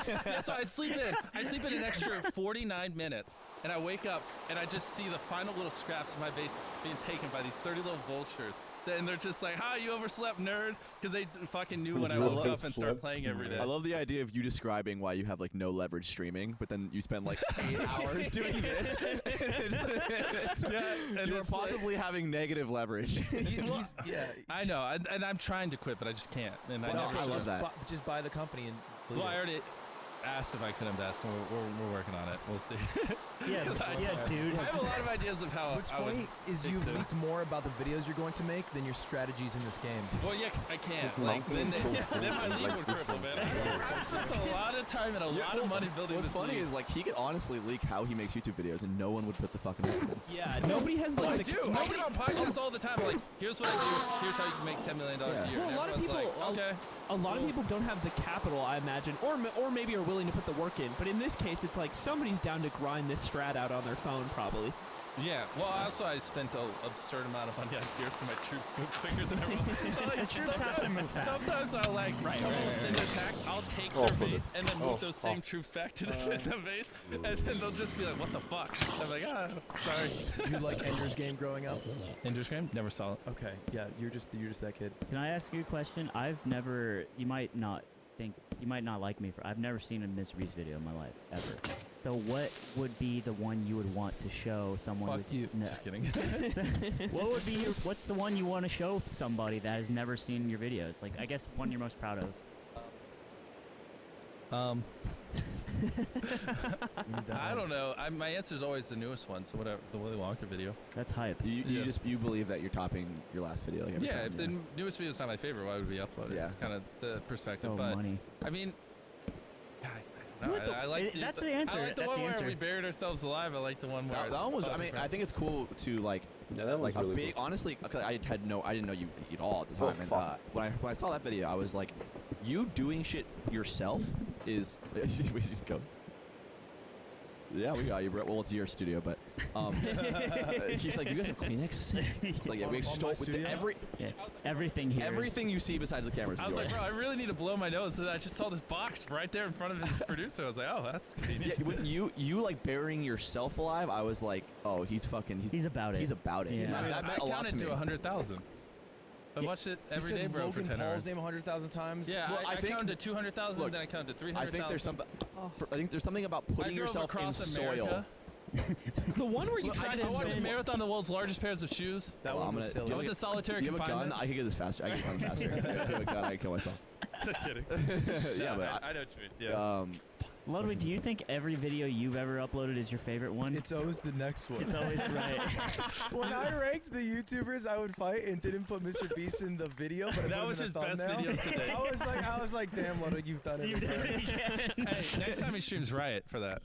Yeah, so I sleep in an extra 49 minutes, and I wake up and I just see the final little scraps of my base just being taken by these 30 little vultures. And they're just like, "Ha, you overslept, nerd," because they fucking knew when I You would up and start overslept, playing every day. I love the idea of you describing why you have like no leverage streaming, but then you spend like 8 hours doing this. Yeah, and You are it's like- possibly having negative leverage. Yeah. I know, and I'm trying to quit, but I just can't. And I Well, never I should. love that. Just buy the company and. leave Well, I it. already asked if I could invest, and we're working on it. We'll see. Yeah, dude. I have a lot of ideas of how What's I would funny is fix you've it. leaked more about the videos you're going to make than your strategies in this game. Well, yeah, 'cause I can't. This Like, mountain then, is so then my cool, league like would this cripple, one. man. I've spent a lot of time and a lot of money building What's this funny league. is like he could honestly leak how he makes YouTube videos, and no one would put the fucking effort in. Yeah, nobody has Well, I like the do. I get on podcasts all the time. Like, here's what I do. Here's how you can make $10 million Yeah. a year. Well, And a lot of everyone's people- like, okay. a lot of people don't have the capital, I imagine, or maybe are willing to put the work in. But in this case, it's like somebody's down to grind this strat out on their phone, probably. Yeah. Well, also I spent an absurd amount of money on gear so my troops move quicker than everyone. So, like, The troops have to move fast. Sometimes I'll like someone will send an attack, I'll take Oh, their for base the- and then move oh, those same oh. troops back to defend the base, and then they'll just be like, "What the fuck?" I'm like, sorry. You like Ender's Game growing up? Ender's Game? Never saw it. Okay, yeah, you're just that kid. Can I ask you a question? I've never. You might not like me for. I've never seen a Miss Reese video in my life ever. So what would be the one you would want to show someone? Fuck who's you. No. Just kidding. What would be what's the one you want to show somebody that has never seen your videos? Like, I guess one you're most proud of. I don't know. My answer is always the newest one. So whatever, the Willy Wonka video. That's hype. You Yeah. you believe that you're topping your last video. Like every Yeah, time, if the newest video is not my favorite, why would we upload it? Yeah. It's kind of the perspective. Oh, but money. I mean, yeah, I don't know. What the- I like that's the answer. I like the That's one the where answer. we buried ourselves alive. I like the one where that one was. I mean, I think it's cool to like. Yeah, that was Like a really big, cool. honestly, 'cause I didn't know you at all at the Oh, time. And fuck. when I saw that video, I was like, you doing shit yourself is. We just go. Yeah, we got you, bro. Well, it's your studio, but he's like, you guys have Kleenex? Like, yeah, we On stole my with studio? Yeah, everything here. is- everything you see besides the cameras. I was like, bro, I really need to blow my nose. And I just saw this box right there in front of his producer. I was like, oh, that's yeah, convenient. when you like burying yourself alive, I was like, oh, he's fucking. He's about it. He's about it. Yeah. That, I mean, that meant I a lot counted to to me. 100,000. I Yeah. watched it You every said day, bro, for Logan 10 Paul's hours. name 100,000 times. Yeah, Well, I I think- counted 200,000, look, then I counted I 300,000. think there's something. I think there's something about I putting drove yourself in across soil. America. The one where you Look, try I to walked in spin. marathon the world's largest pairs of shoes. That Well, one I'm was gonna- silly. do I went to solitary You have a gun? confinement. I could get this faster. I can get something faster. If you have a gun, I can kill myself. Just kidding. Yeah, No, but I know what you mean. Yeah. Ludwig, do you think every video you've ever uploaded is your favorite one? It's always the next one. It's always right. When I ranked the YouTubers I would fight and didn't put Mr. Beast in the video, but I put That him was in his the best thumbnail, video today. I was like, damn, Ludwig, you've done it. You did again. it again. Hey, next time he streams Riot for that.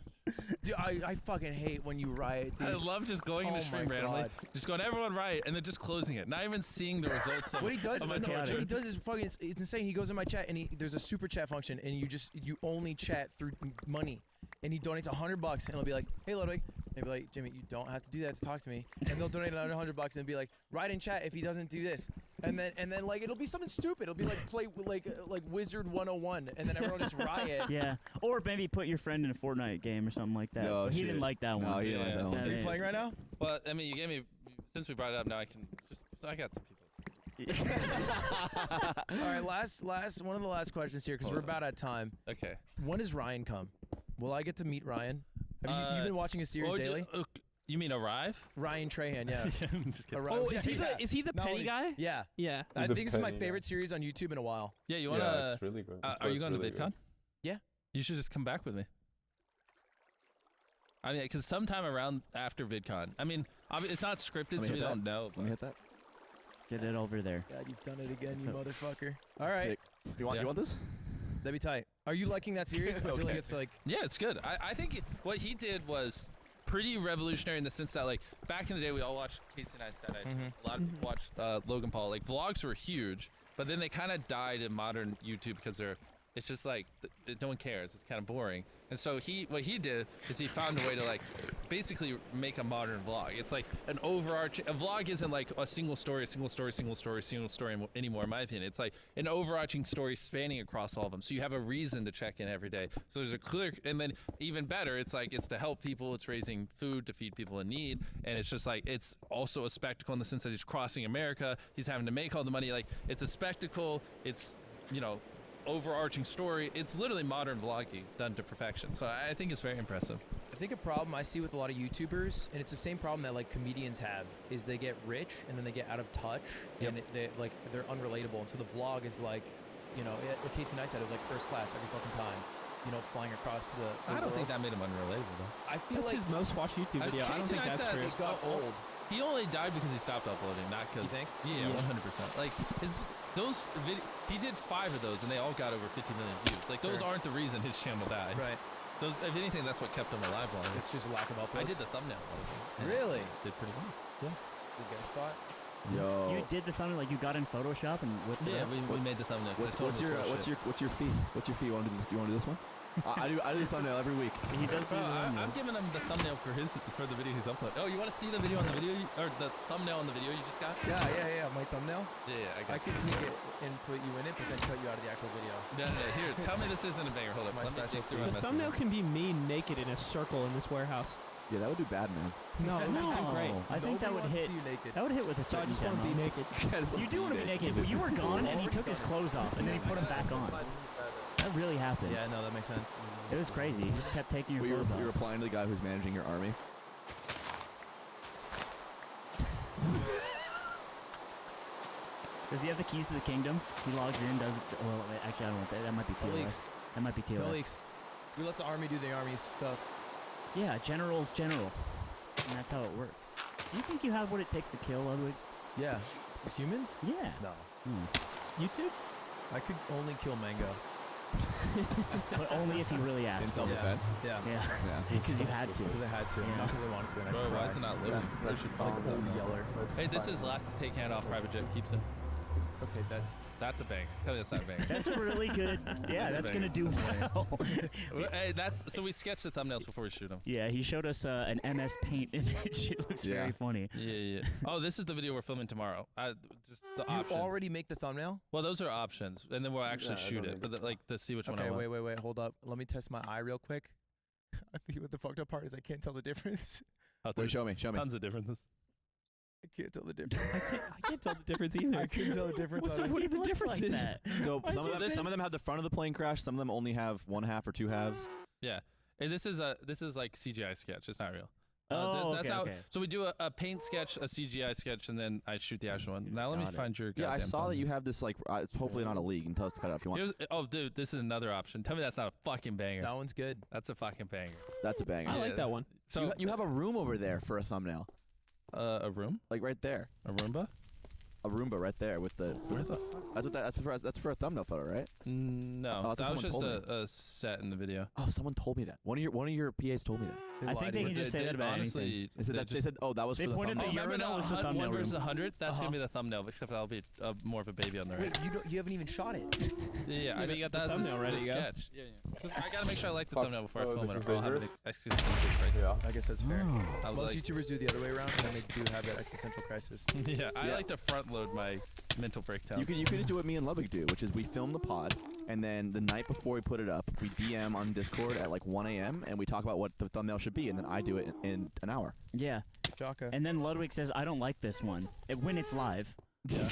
Dude, I fucking hate when you riot, dude. I love just going into Oh stream my randomly, God. just going everyone Riot, and then just closing it, not even seeing the results of, What he does, of my no, torture. what he does is fucking. It's insane. He goes in my chat and there's a super chat function, and you only chat through money, and he donates $100, and he'll be like, "Hey Ludwig," and he'll be like, "Jimmy, you don't have to do that to talk to me," and they'll donate another $100 and be like, "Write in chat if he doesn't do this," and then like it'll be something stupid. It'll be like play like Wizard 101, and then everyone just riot. Yeah. Or maybe put your friend in a Fortnite game or something like that. No, But he shit. didn't like that one. No, he didn't like Yeah. that one. Are you Yeah. playing right now? Well, I mean, you gave me, since we brought it up, now I can just, I got some people. All right, last one of the last questions here because we're about at time. Okay. When does Ryan come? Will I get to meet Ryan? Have you been watching his series Oh, daily? You mean arrive? Ryan Trahan, yeah. I'm just kidding. Oh, is he the Not petty only- guy? Yeah. Yeah. I The think this is my penny, favorite series on YouTube in a while. Yeah, you Yeah, wanna? it's really good. Are you going to Really VidCon? good. Yeah. You should just come back with me. I mean, because sometime around after VidCon. I mean, it's not scripted, Let me so we hit that. don't know. Let me But hit that. Get it over there. God, you've done it again, you motherfucker. All right, Sick. You want Yeah. you want this? that'd be tight. Are you liking that series? I feel like Okay. it's like yeah, it's good. I think what he did was pretty revolutionary in the sense that, like, back in the day, we all watched Casey Neistat. A lot of people watched Logan Paul. Like, vlogs were huge, but then they kind of died in modern YouTube because it's just like no one cares. It's kind of boring. And so what he did is he found a way to, like, basically make a modern vlog. It's like an overarching. A vlog isn't like a single story anymore, in my opinion. It's like an overarching story spanning across all of them. So you have a reason to check in every day. So there's a clear, and then even better, it's like it's to help people. It's raising food to feed people in need, and it's just like it's also a spectacle in the sense that he's crossing America. He's having to make all the money. Like, it's a spectacle. It's, overarching story. It's literally modern vlogging done to perfection. So I think it's very impressive. I think a problem I see with a lot of YouTubers, and it's the same problem that like comedians have, is they get rich and then they get out of touch, and they're unrelatable. And so the vlog is like, what Casey Neistat is like first class every fucking time, flying across the I don't world. think that made him unrelatable though. I feel That's like his most watched YouTube video. I don't Casey think that's Neistat true. is- it got old. He only died because he stopped uploading, not because. You think? Yeah, 100%. Like he did 5 of those, and they all got over 50 million views. Like, those Sure. aren't the reason his channel died. Right. Those, if anything, that's what kept him alive longer. It's just a lack of uploads. I did the thumbnail one of them. and Really? it Did pretty well. Good guest spot. Yo. You did the thumbnail, like you got in Photoshop and whipped it Yeah, up? we made the thumbnail. What's The total was full of shit. what's your fee? What's your fee? You want to do this? You want to do this one? I do the thumbnail every week. He does do Bro, the thumbnail. I'm giving him the thumbnail for the video he's uploading. Oh, you want to see the video on the video or the thumbnail on the video you just got? Yeah. My thumbnail. Yeah, I I got. could tweak it and put you in it, but then cut you out of the actual video. No, here, tell me this isn't a banger. Hold up. My Let me dig specialty. through my The messages. thumbnail can be me naked in a circle in this warehouse. Yeah, that would do bad, man. No, it would do great. I think that Nobody would wants to hit. see you naked. That would hit with a So I certain just want to be demo. naked. You do want to be naked, but you were gone and he took his clothes off and then he put them back on. That really happened. Yeah, no, that makes sense. It was crazy. You just kept taking your We were clothes off. replying to the guy who's managing your army. Does he have the keys to the kingdom? He logs in, does it. Well, actually, I don't know. That might be No TOS. leaks. That might be TOS. No leaks. We let the army do the army stuff. Yeah, general's general. And that's how it works. Do you think you have what it takes to kill Ludwig? Yeah. Humans? Yeah. No. YouTube? I could only kill Mango. But only if you really asked. In for it. self-defense. Yeah. Yeah. Yeah. Because you had to. Because I had to, Yeah. not because I wanted to. And I Bro, why cried. is it not living? Where'd you Like find old that? yeller. Hey, this is last to take hand off private jet keeps him. Okay, That's a bang. Tell me that's not a bang. That's a really good. Yeah, That's that's a going to do well. Hey, so we sketched the thumbnails before we shoot them. Yeah, he showed us an MS Paint image. It looks Yeah. very funny. Yeah. Oh, this is the video we're filming tomorrow. Just the you options. already make the thumbnail? Well, those are options, and then we'll actually Yeah, I shoot don't it. think But like to see which one I Okay, want. wait, hold up. Let me test my eye real quick. I think what the fucked up part is I can't tell the difference. Oh, Wait, there's show me. tons of differences. I can't tell the difference. I can't tell the difference either. I couldn't tell the difference. What's on it. what are the Look differences? Like that. So Why is your face- some of them have the front of the plane crash. Some of them only have one half or two halves. Yeah. Hey, this is like CGI sketch. It's not real. Oh, that's okay, how. okay. So we do a paint sketch, a CGI sketch, and then I shoot the actual one. Now let me Got it. find your. Yeah, I goddamn saw that thumbnail. you have this like. It's hopefully not a league. You can tell us to cut it off if you want. Oh, dude, this is another option. Tell me that's not a fucking banger. That one's good. That's a fucking banger. That's a banger. I like that one. So you have a room over there for a thumbnail, a room, like right there. a Roomba. A Roomba right there with the. Where the? That's for a thumbnail photo, right? No, Oh, that's what that was just someone told a set in the video. Oh, someone told me that. One of your PAs told me that. I think they can just say that about anything. honestly. They said they said, oh, that was They for the pointed thumbnail. the remember urinal that was the 1 thumbnail versus room. 100? That's Uh-huh. gonna be the thumbnail, except that'll be more of a baby on the right. Wait, you haven't even shot it. Yeah, but you got the that's thumbnail ready to go. sketch. Yeah. I gotta make sure I like the Fuck. thumbnail before I Oh, film this it, is or I'll have an dangerous? existential crisis. Yeah. I guess that's fair. I was Most like, YouTubers do the other way around, and then they do have that existential crisis. yeah, I Yeah. like to front load my mental breakdown. You could just do what me and Ludwig do, which is we film the pod, and then the night before we put it up, we DM on Discord at like 1 a.m. and we talk about what the thumbnail should be, and then I do it in an hour. Yeah. Jaka. And then Ludwig says, I don't like this one. When it's live. Yeah,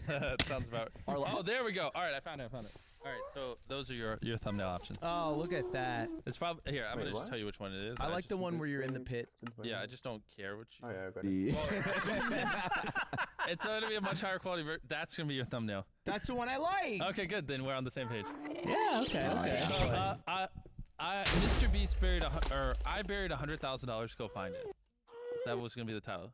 that sounds about. Our Oh, there we go. All right, I found it. All right, so those are your thumbnail options. Oh, look at that. It's probably here. I'm Wait, gonna just what? tell you which one it is. I like the just- one where you're in the pit. Yeah, I just don't care what you. Oh yeah, I got it. It's gonna be a much higher quality. That's gonna be your thumbnail. That's the one I like. Okay, good. Then we're on the same page. Yeah, okay, okay. So, Mr. Beast buried I buried $100,000 to go find it. That was gonna be the title.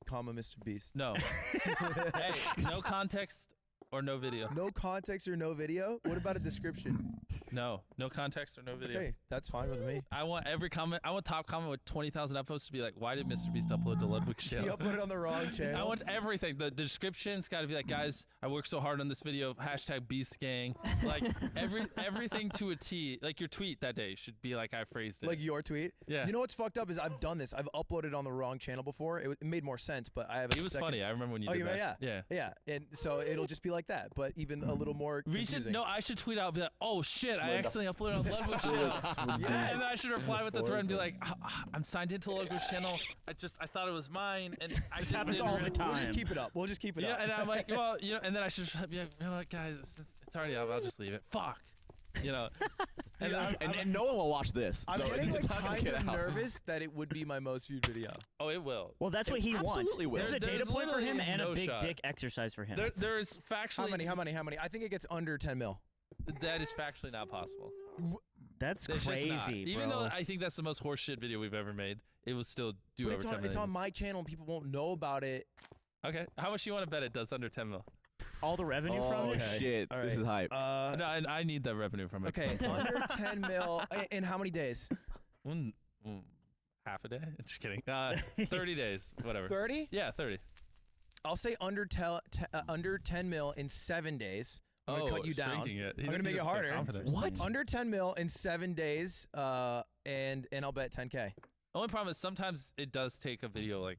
Comma, Mr. Beast. No. Hey, no context or no video. No context or no video? What about a description? No context or no video. Okay, that's fine with me. I want every comment. I want top comment with 20,000 upvotes to be like, why did Mr. Beast upload to Ludwig's You channel? upload it on the wrong channel. I want everything. The description's got to be like, guys, I worked so hard on this video. # Beast Gang. Like everything to a T. Like your tweet that day should be like I phrased it. like your tweet. Yeah. You know what's fucked up is I've done this. I've uploaded on the wrong channel before. It made more sense, but I have a it was second. funny. I remember when you Oh, did you that. mean- Yeah. Yeah, and so it'll just be like that, but even a little more We should confusing. no. I should tweet out and be like, "Oh shit! I accidentally uploaded on Ludwig's channel." And then I should reply with the thread and be like, "I'm signed into Ludwig's channel. I thought it was mine, and I just happens didn't all really- the time. We'll just keep it up. We'll just keep it Yeah, up. and I'm like, well, and then I should be like, you know what, guys, it's already up. I'll just leave it. Fuck, And, And no one will watch this. I'm so getting it's like not gonna kind get of out. nervous that it would be my most viewed video. oh, it will. Well, that's what he wants. absolutely will. This is a data There's point for him literally and a no big shot. dick exercise for him. There is factually How many? I think it gets under 10 mil. that is factually not possible. That's It's just not. crazy, Even bro. though I think that's the most horseshit video we've ever made, it will still do But over it's 10 on, million. it's on my channel and people won't know about it. Okay, how much do you want to bet it does under 10 mil? All the revenue from Oh it? shit! All This right. is hype. No, and I need that revenue from it. 'cause Okay, I'm under 10 mil in how many days? half a day? Just kidding. 30 days, whatever. 30? Yeah, 30. I'll say under 10 mil in 7 days. I'm gonna cut you down. Shrinking it. I'm gonna make it harder. What? Under 10 mil in 7 days, and I'll bet 10K. Only problem is sometimes it does take a video like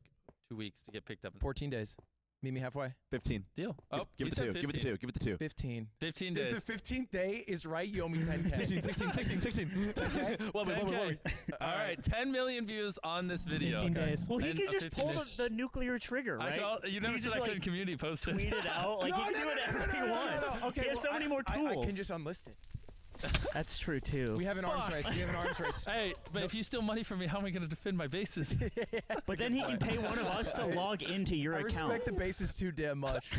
2 weeks to get picked up. 14 days. Meet me halfway. 15. Deal. Give you it the said two. Give it the 15. two. Give it the two. 15. 15 If days. the 15th day is right, you owe me 10K. 16. 10K. Love it. 10K. All right, 10 million views on this video. 15 days. Well, he And, could just 15 pull days. the nuclear trigger, right? You never could said just, I like, couldn't community post it. tweet it out. Like, he can do whatever he wants. Okay, he has so many more I tools. can just unlist it. That's true, too. We have an arms Fuck. race. We have an arms race. Hey, but if you steal money from me, how am I going to defend my bases? But then he can pay one of us to log into your I account. respect the bases too damn much.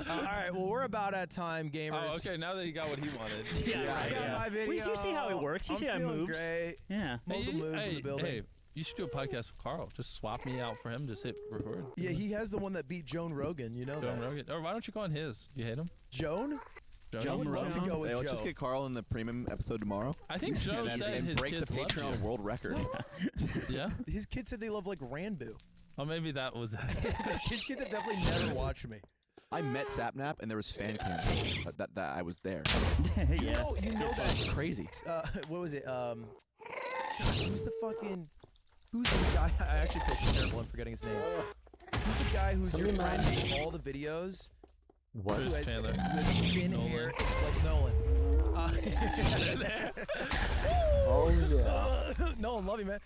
All right, well, we're about at time, gamers. Oh, okay. Now that he got what he wanted. Yeah, I right, got yeah. my video. Well, you see how it works. You I'm see how it feeling moves. Great. Yeah. Multiple moves in the building. Hey, you should do a podcast with Carl. Just swap me out for him. Just hit record. Yeah, he has the one that beat Joan Rogan. You know Joe that. Rogan. Or why don't you go on his? You hate him? Joan? Joe I would love to Rogan? go with Hey, Joe. let's just get Carl in the premium episode tomorrow. I think Joe and said and his break the kids loved Patreon you. world record. Yeah? His kids said they love like Ranboo. Oh, maybe that was His kids have definitely never watched me. I met Sapnap and there was fan cam that I was there. Yeah. You know that. Crazy. What was it? Who's the guy? I actually feel terrible in forgetting his name. Who's the guy who's your friend in all the videos? What? Who has, Chandler. who has thin Nolan. hair? It's like Nolan. Oh yeah. Nolan, love you, man.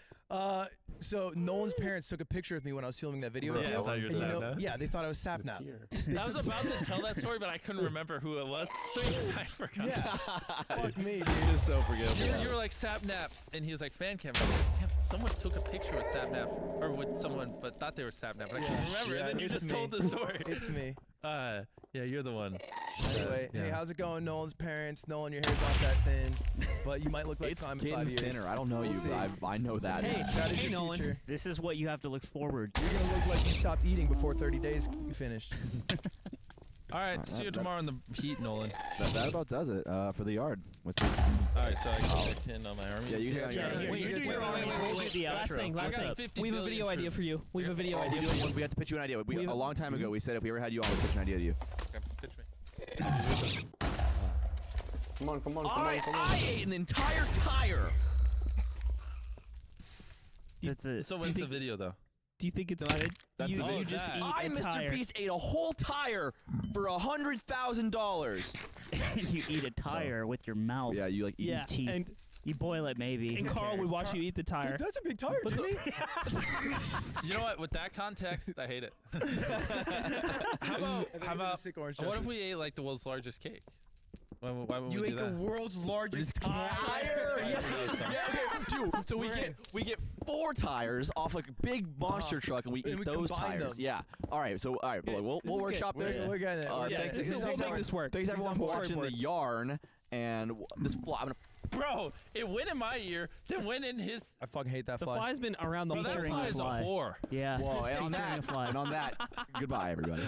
So Nolan's parents took a picture with me when I was filming that video with Yeah, you. I thought you were And saying that. yeah, they thought I was Sapnap. I was about to tell that story, but I couldn't remember who it was. So I forgot. Yeah. Fuck me, dude. He's just so forgettable. You were like Sapnap, and he was like fan cam. I was like, damn, someone took a picture with Sapnap, or with someone, but thought they were Sapnap. But I can't remember. Yeah, and then you it's just told me. the story. It's me. Yeah, you're the one. Anyway, hey, Yeah. how's it going, Nolan's parents? Nolan, your hair's not that thin, but you might look like It's Simon in 5 getting years. thinner. I don't know We'll you, see. but I know that. Hey, That is hey, your Nolan. future. This is what you have to look forward to. You're gonna look like you stopped eating before 30 days finished. All right, Alright, see you that- tomorrow in the heat, Nolan. that about does it for the yard. With All right, so I can check in on my army. Yeah, you can- Yeah, Yeah, wait, you you get do your your army. army. We'll do the Last outro. thing, last I got thing. 50 We have a billion video idea troops. for you. We have a video idea for you. we have to pitch you an idea. We have- A long time ago, we said if we ever had you on, we'd pitch an idea to you. Okay, pitch me. Come on, come on, come on, come on. I ate an entire tire. That's it. So what's the video though? Do you think it's good? That's you the video. you just that. eat I, a Mr. tire. Beast, ate a whole tire for $100,000. You eat a tire with your mouth. Yeah, you like eat Yeah, teeth. and You boil it maybe. and Carl would watch you eat the tire. That's a big tire, Jimmy. You know what? With that context, I hate it. how about sick orange what if justice. we ate like the world's largest cake? Why would You we do ate the that? world's largest Tire. tire. Yeah, okay, dude. So we get 4 tires off like a big monster truck, and we And eat we those combine tires. them. Yeah. All right. So all right, we'll This is workshop good. this. We're getting it. We're Yeah, getting this it. is we'll make this work. Thanks everyone for watching the storyboard. yarn and this fly. I'm gonna Bro, it went in my ear, then went in his. I fucking hate that The fly. fly's been around the Bro, that whole Featuring fly the is a fly. whore. Yeah. Whoa, and on Featuring that, a fly. and on that, goodbye, everybody.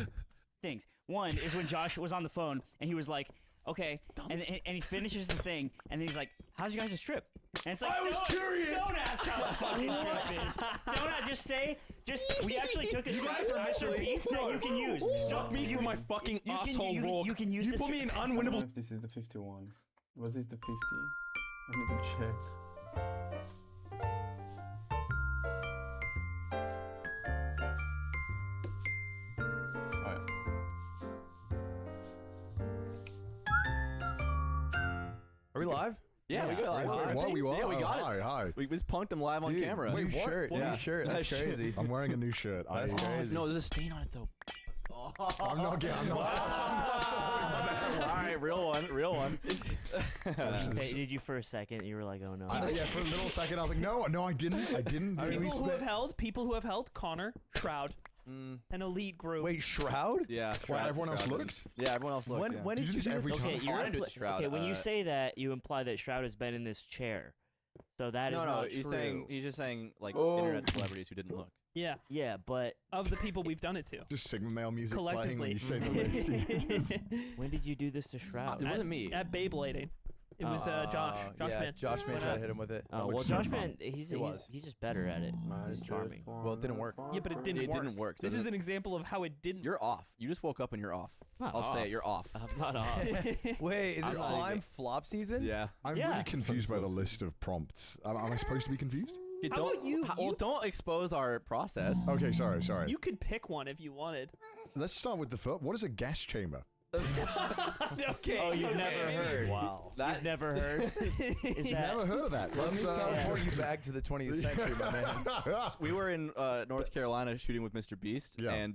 Things. One is when Josh was on the phone and he was like, okay, and he finishes the thing and then he's like, how's your guys' trip? And it's like, I was don't, curious. Don't ask how the fucking trip is. Don't just say, we actually took a strap from Mr. Beast that you can use. Suck me for my fucking You can, asshole roll. you can use You this. put me in I don't know unwinnable. if this is the 51. Was this the 50? I need to check. Alright. Are we live? Yeah, we got We're live. What we want? Yeah, we got it. Hi, hi. We just punked him live on Dude, camera. New Wait, what? shirt. Yeah. New shirt. That's That shit. crazy. I'm wearing a new shirt. That's Oh, crazy. no, there's a stain on it though. I'm not getting. I'm not. All right, real one, real one. Hey, did you for a second? You were like, oh no. Yeah, for a little second, I was like, no, I didn't. I didn't. People who have held Connor, Shroud, an elite group. Wait, Shroud? Yeah. Well, Shroud- everyone else Shroud looked. is- Yeah, everyone else looked. When yeah. when Did did you you do do this every this? time? Okay, you're I'll do impl- the Shroud, okay. When you uh, say that, you imply that Shroud has been in this chair. So that is No, not he's true. saying he's just saying like Oh. internet celebrities who didn't look. Yeah, Yeah, but of the people we've done it to. Just Sigma male music playing when Collectively. you say the list. when did you do this to Shroud? It wasn't me. At Beyblading. It was Josh. Josh yeah, Man. Josh Man Went tried out. to hit him with it. Oh well, looks Josh fun. Man, he's It was. he's just better at it. He's charming. Well, it didn't work. Yeah, but it didn't It work. didn't work. This so is an example of how it didn't. You're off. You just woke up and you're off. Not I'll say off. it. You're off. I'm not off. Wait, is I'm it not slime leaving. flop season? Yeah. I'm Yeah. really confused by the list of prompts. Am I supposed to be confused? Yeah, How about you? Well, don't expose our process. Okay, sorry. You could pick one if you wanted. Let's start with the first. What is a gas chamber? Okay. Oh, you've okay, never maybe- heard. Wow. You've never heard. Is that Never heard of that. Let me Let's, teleport you back to the 20th century, my man. We were in North Carolina shooting with Mr. Beast, Yeah. and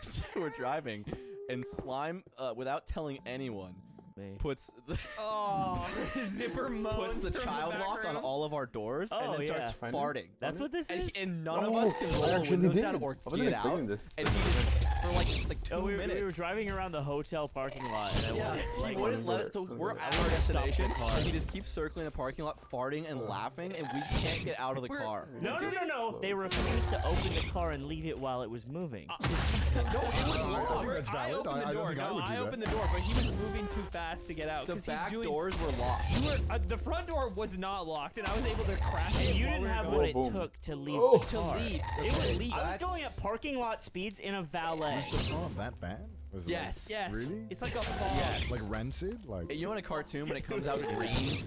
so we're driving, and Slime, without telling anyone, me? puts the, Oh, zipper moans puts the from child lock on background. all of our doors, and Oh, then starts yeah. farting. That's what this And, is. and none of Oh, us can I roll the actually windows did. down or I wasn't get out. expecting this. And he just, for like 2 Oh, we minutes. were driving around the hotel parking lot, and I Yeah, wanted, like, he wouldn't let it. So Don't we're do at that. our Stop the destination, car. and he just keeps circling the parking lot, farting and laughing, and we can't get out of the car. No. They refused to open the car and leave it while it was moving. I think that's I valid. opened the I door. don't think I No, would do I that. opened the door, but he was moving too fast to get out. The 'cause back he's doing, doors were locked. The front door was not locked, and I was able to crash And it. you while didn't we were have going. what it Boom. took to leave Oh. the car. Leave. It would leave. I was going at parking lot speeds in a valet. Was the car that bad? Was it Yes. Yes. Really? It's like a fog. Yes. Like rancid? Like. You know in a cartoon when it comes out green?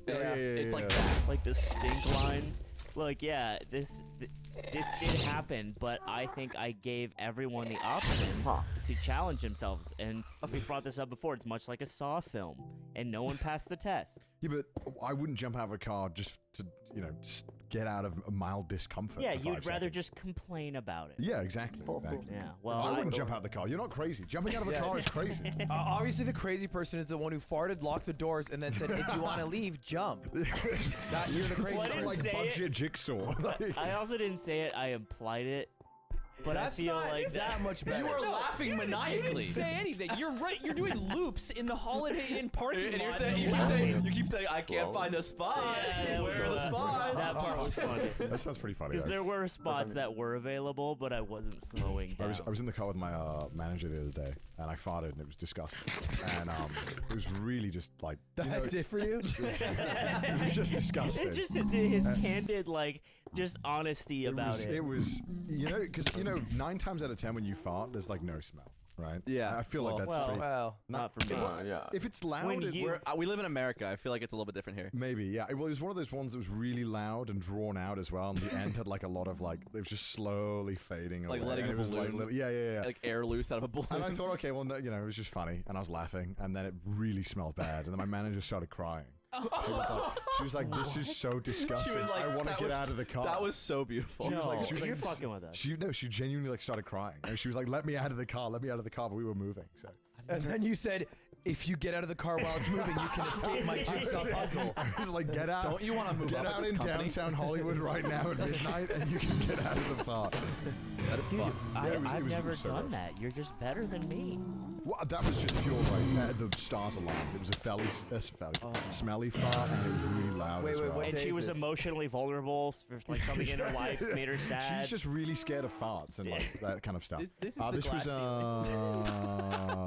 Yeah, It's like yeah. that. Like the stink lines. Look, yeah, this did happen, but I think I gave everyone the option to challenge themselves. And we brought this up before. It's much like a Saw film, and no one passed the test. Yeah, but I wouldn't jump out of a car just to, just get out of a mild discomfort. Yeah, for you'd 5 rather seconds. just complain about it. Yeah, exactly. Exactly. Yeah. Well, I wouldn't jump out of the car. You're not crazy. Jumping out of a Yeah. car is crazy. Obviously, the crazy person is the one who farted, locked the doors, and then said, "If you want to leave, jump." Not you're the crazy Well, I It's didn't person. like say budget jigsaw. Like- I also didn't say it. I implied it. But That's I feel not like that much better. You were laughing You maniacally. didn't say anything. You're right. You're doing loops in the Holiday Inn parking And you're lot. saying, and you keep laughing. saying, you keep saying, I can't find a spot. Yeah, that was, Where are the spots? That part was funny. That sounds pretty funny. Because though. there were spots that were available, but I wasn't slowing I down. was in the car with my manager the other day, and I farted, and it was disgusting. And it was really just like That's it for you? it was just disgusting. It's just his candid, like, just honesty about it. It was, because 9 times out of 10 when you fart, there's like no smell, right? Yeah. I feel like that's well, pretty. Well, Not for me. Yeah. If it's loud, When it's you- We live in America. I feel like it's a little bit different here. maybe, yeah. Well, it was one of those ones that was really loud and drawn out as well, and the end had like a lot of like it was just slowly fading Like away. letting and a it was like, balloon. yeah. Like air loose out of a balloon. And I thought, okay, well, no, it was just funny, and I was laughing, and then it really smelled bad, and then my manager started crying. She was like, "This is so disgusting. She was like, I want to "That get was- out of the car." That was so beautiful. She was like, you're fucking with us. She genuinely like started crying, and she was like, "Let me out of the car, let me out of the car." But we were moving, so and then you said, "If you get out of the car while it's moving, you can escape my jigsaw puzzle." I was like, "Get out! Don't you want to move Get up at out this in company? downtown Hollywood right now at midnight, and you can get out of the car." That is fun. I've it never was so done gross. that. You're just better than me. Well, that was just pure like the stars aligned. It was a smelly fart, and it was really loud. Wait, as wait, well. what And day she is was this? emotionally vulnerable, like something in her life made her sad. She's just really scared of farts and like that kind of stuff. This is the This was glass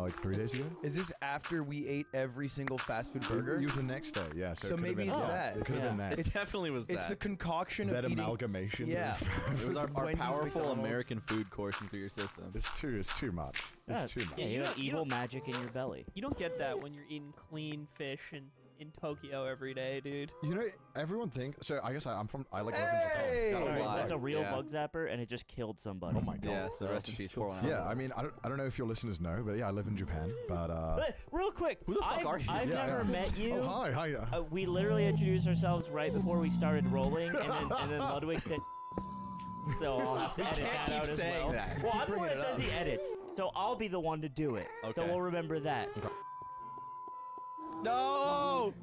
like 3 days ago. Is this after we ate every single fast food burger? It was the next day, yeah. So it could've maybe been it's that. that. It could have been Yeah. that. It definitely was It's the that. concoction That of eating. amalgamation. Yeah. of- It was our Wendy's, powerful McDonald's. American food coursing through your system. It's too much. Yeah, It's too much. Yeah, you You have don't- you evil don't- magic in your belly. You don't get that when you're eating clean fish in Tokyo every day, dude. You know, everyone thinks. So I guess I live in Hey! Japan. Gotta Alright, lie. that's a real Yeah. bug zapper, and it just killed somebody. Oh my god. Yeah, so rest in peace, 419. Yeah, I mean, I don't know if your listeners know, but yeah, I live in Japan. But But real quick, Who the fuck I've, are you? I've Yeah, never yeah. met you. oh hi. We literally introduced ourselves right before we started rolling, and then Ludwig said. So I'll have to edit that keep out as saying well. that. Well, I'm the one bringing that it does the edits, so I'll be the one to do it. So Okay. we'll remember that. No!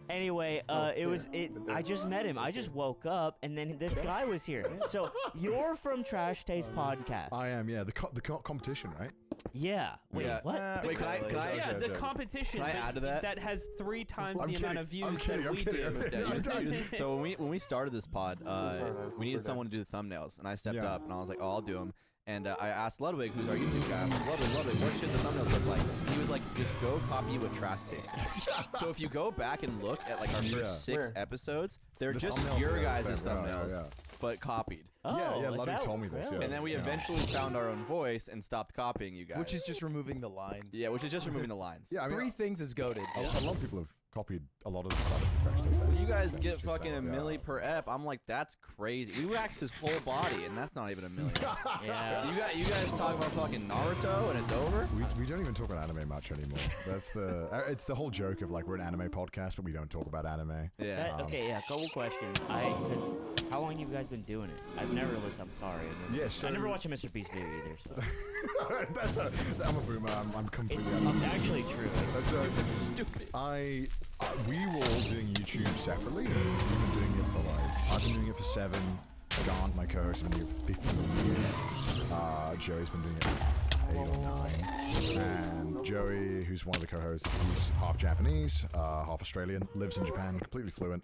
Anyway, I just met him. I just woke up, and then this guy was here. So you're from Trash Taste Podcast. I am. Yeah, the competition, right? Yeah. Wait, Yeah. what? Wait, can I? Yeah, okay, the okay. competition Can I add to that? has 3 times I'm the amount kidding. of views I'm kidding, that I'm we kidding. do. Yeah, I'm done. so when we started this pod, we needed someone to do the thumbnails, and I stepped Yeah. up and I was like, "Oh, I'll do them." And I asked Ludwig, who's our YouTube guy, I'm like, Ludwig, what should the thumbnails look like? He was like, just go copy what Trash Taste. So if you go back and look at like our Yeah. first 6 Where? episodes, they're The just thumbnails your are guys' the same, yeah, thumbnails, yeah. but copied. Oh, yeah, is Ludwig that told me this, really? yeah. And then we Yeah. eventually found our own voice and stopped copying you guys. Which is just removing the lines. yeah, which is just removing the lines. Yeah, I mean, 3 things is goaded. a lot of people have copied a lot of the stuff in Trash Taste. You guys It's get just fucking that, a milli per ep. I'm like, that's crazy. We waxed his whole body, and that's not even a million. Yeah. You guys talk about fucking Naruto, and it's over. We don't even talk about anime much anymore. That's it's the whole joke of like we're an anime podcast, but we don't talk about anime. Yeah. That, okay, yeah. Couple questions. Cause how long have you guys been doing it? I've never listened. I'm sorry. Yeah, so I never watched a Mr. Beast video either. So I'm a boomer. I'm completely. it's actually true. So stupid. We were all doing YouTube separately, and we've been doing it for like I've been doing it for 7. Gaunt, my co-host, has been doing it for 15 years. Joey's been doing it for 8 or 9, and Joey, who's one of the co-hosts, he's half Japanese, half Australian, lives in Japan, completely fluent.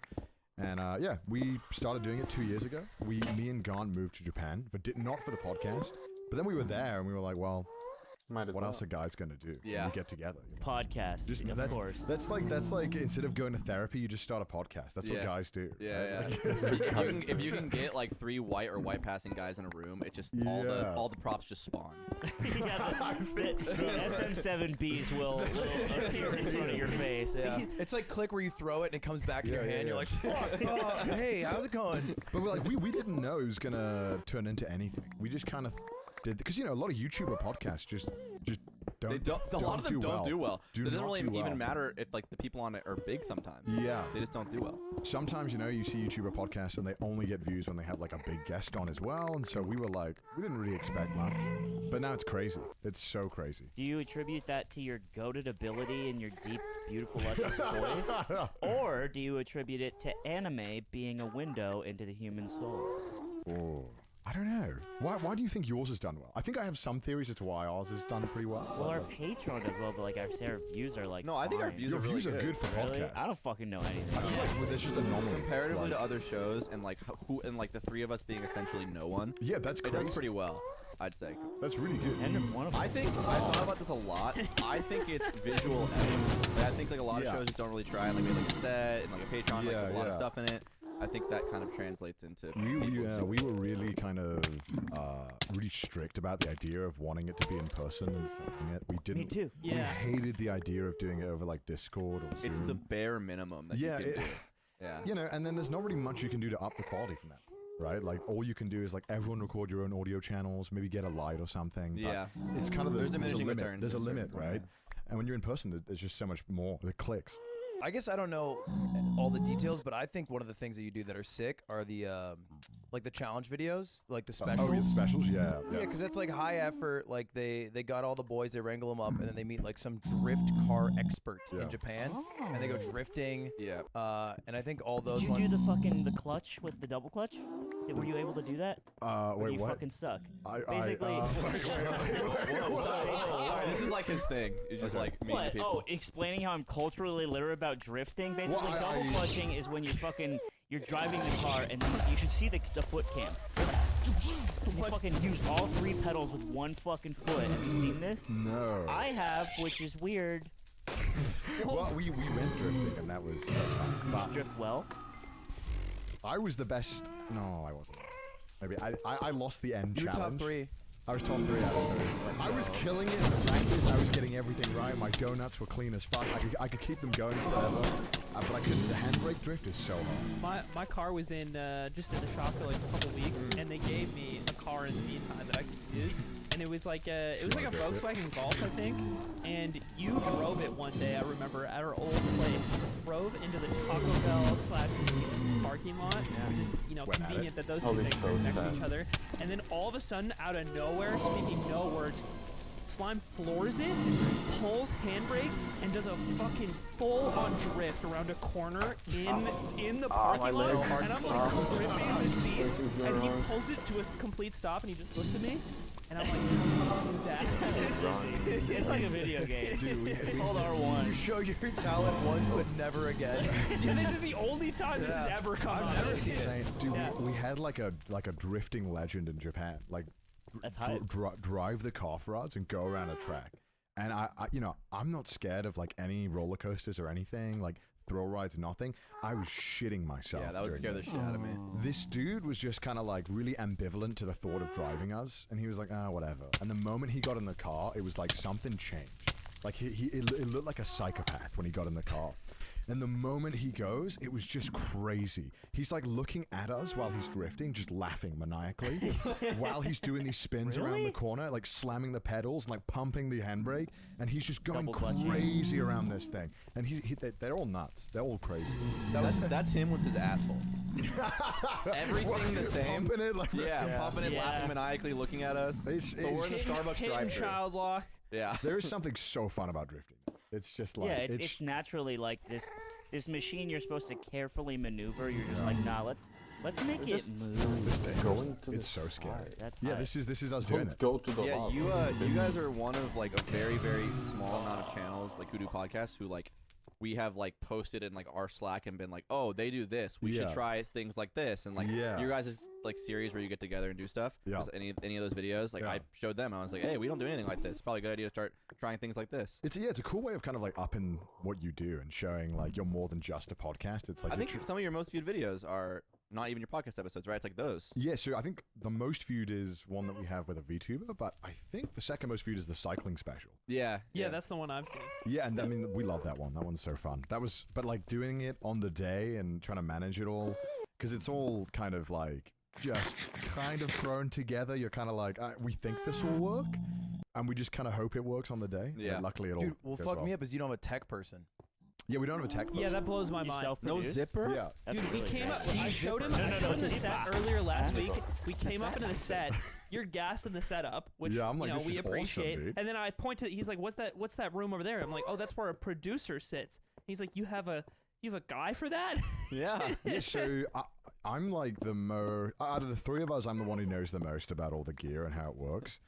And yeah, we started doing it 2 years ago. Me and Gaunt moved to Japan, but not for the podcast. But then we were there, and we were like, well, Might as what well. else are guys gonna do? when Yeah. we get together. You know? Podcast, of that's, course. That's like instead of going to therapy, you just start a podcast. That's what Yeah. guys do. Yeah, right? yeah. Like, If you can get like 3 white or white passing guys in a room, it just Yeah. all the props just spawn. Yeah, the SM7Bs will appear in front of your face. Yeah. It's like click where you throw it and it comes back in your Yeah, hand. yeah, You're like, fuck. Hey, how's it going? But we didn't know it was gonna turn into anything. We just kind of did, because you know a lot of YouTuber podcasts just don't. A lot of them don't do well. Do It doesn't not really do well. even matter if like the people on it are big sometimes. Yeah. They just don't do well. Sometimes, you know, you see YouTuber podcasts and they only get views when they have like a big guest on as well. And so we were like, we didn't really expect much. But now it's crazy. It's so crazy. Do you attribute that to your goated ability and your deep, beautiful, luscious voice? Or do you attribute it to anime being a window into the human soul? Oh, I don't know. Why do you think yours has done well? I think I have some theories as to why ours has done pretty well. Well, our Patreon does well, but like our views are like No, I think our fine. views Your are really views are good for Really? podcasts. I don't fucking know anything. I feel like there's just anomalies. comparatively like, to other shows and like who and like the three of us being essentially no one. yeah, that's It crazy. does pretty well, I'd say. That's really good. And one of I think I thought about this a lot. I think it's visual editing. Like, I think like a lot of Yeah. shows just don't really try. Like we have like a set and like a Patreon, like Yeah, a lot of yeah. stuff in it. I think that kind of translates into. We were really kind of really strict about the idea of wanting it to be in person and filming it. We didn't. Me too. We Yeah. hated the idea of doing it over like Discord or Zoom. It's the bare minimum that Yeah, you it- can do. Yeah. You know, and then there's not really much you can do to up the quality from that, right? Like all you can do is like everyone record your own audio channels, maybe get a light or something. but Yeah. it's kind of There's there's a diminishing limit. returns There's a at a certain limit, point, right? yeah. And when you're in person, there's just so much more. The clicks. I guess I don't know all the details, but I think one of the things that you do that are sick are the like the challenge videos, like the specials. Oh, yeah, specials, yeah. Yeah, because that's like high effort. Like they got all the boys, they wrangle them up, and then they meet like some drift car expert Yeah. in Japan, and they go drifting. Yeah. And I think all Did those you ones. do the clutch with the double clutch? Were you able to do that? Or Wait, you what? fucking suck. Basically. Sorry, this is like his thing. It's just like meeting What? people. Oh, explaining how I'm culturally literate about drifting. Basically, Well, double clutching is when you're driving the car and then you should see the foot cam. You fucking use all three pedals with one fucking foot. Have you seen this? No. I have, which is weird. Well, we went drifting, and that was fun. But Drift well. I was the best. No, I wasn't. Maybe I lost the end You were challenge. top 3. I was top 3 out of 30. I was killing it in the practice. I was getting everything right. My donuts were clean as fuck. I could keep them going forever. But I couldn't. The handbrake drift is so hard. My car was in just in the shop for like a couple weeks, and they gave me a car in the meantime that I could use, and it was like a Volkswagen Golf, I think, and you drove it one day. I remember at our old place, drove into the Taco Bell / parking lot, which is Went at convenient that those Oh, two this things so are next to sad. each other, and then all of a sudden, out of nowhere, speaking no words. Slime floors it, pulls handbrake, and does a fucking full-on drift around a corner in the parking lot. And I'm like gripping the seat, and he pulls it to a complete stop, and he just looks at me, and I'm like, how do that? It's like a video game. Dude, It's called R1. You show your talent once, but never again. Yeah, this is the only time this has ever come up. never seen it. Insane. Dude, Yeah. we had like a drifting legend in Japan. Like That's hype. drive the car for us and go around a track. And I I'm not scared of like any roller coasters or anything, like thrill rides, nothing. I was shitting myself. Yeah, that would during scare the this. shit out of me. This dude was just kind of like really ambivalent to the thought of driving us, and he was like, whatever. And the moment he got in the car, it was like something changed. Like it looked like a psychopath when he got in the car. And the moment he goes, it was just crazy. He's like looking at us while he's drifting, just laughing maniacally, while he's doing these spins around the Really? corner, like slamming the pedals and like pumping the handbrake, and he's just going Double clutching. crazy around this thing. And they're all nuts. They're all crazy. That's him with his asshole. Everything the same. Pumping it like Yeah, pumping it, Yeah. laughing maniacally, looking at us. It's- But we're in the it's- Starbucks Hidden drive-thru. child lock. Yeah. There is something so fun about drifting. It's just like Yeah, it's naturally like this machine you're supposed to carefully maneuver. You're just like, nah, let's make it Just move. Going to It's the so scary. side. That's yeah. hype. This is us doing Don't it. go to the Yeah, lava. you guys are one of like a very, very small amount of channels like who do podcasts who like we have like posted in like our Slack and been like, oh, they do this. We should Yeah. try things like this. And like Yeah. your guys' like series where you get together and do stuff. Yeah. Just any of those videos, like Yeah. I showed them. I was like, hey, we don't do anything like this. Probably a good idea to start trying things like this. It's a cool way of kind of like upping what you do and showing like you're more than just a podcast. It's like I you're think some of your most viewed videos are not even your podcast episodes, right? It's like those. yeah, so I think the most viewed is one that we have with a VTuber, but I think the second most viewed is the cycling special. Yeah. Yeah, that's the one I've seen. Yeah, and I mean we love that one. That one's so fun. But like doing it on the day and trying to manage it all, because it's all kind of like just kind of thrown together. You're kind of like, we think this will work, and we just kind of hope it works on the day. Yeah. And luckily, it all Dude, what goes fucked well. me up is you don't have a tech person. Yeah, we don't have a tech person. Yeah, that blows my You mind. No self-produced? zipper? Yeah. That's Dude, really we came great. up. I showed him. No, I no, showed no, him the zipper. set earlier last Zipper. week. We came up into the set. You're gassing the setup, which Yeah, I'm like, you know this we is awesome, appreciate. dude. And then I point to. He's like, "What's that? What's that room over there?" I'm like, "Oh, that's where a producer sits." He's like, "You have a guy for that?" Yeah. Yeah, so I'm like out of the three of us, I'm the one who knows the most about all the gear and how it works.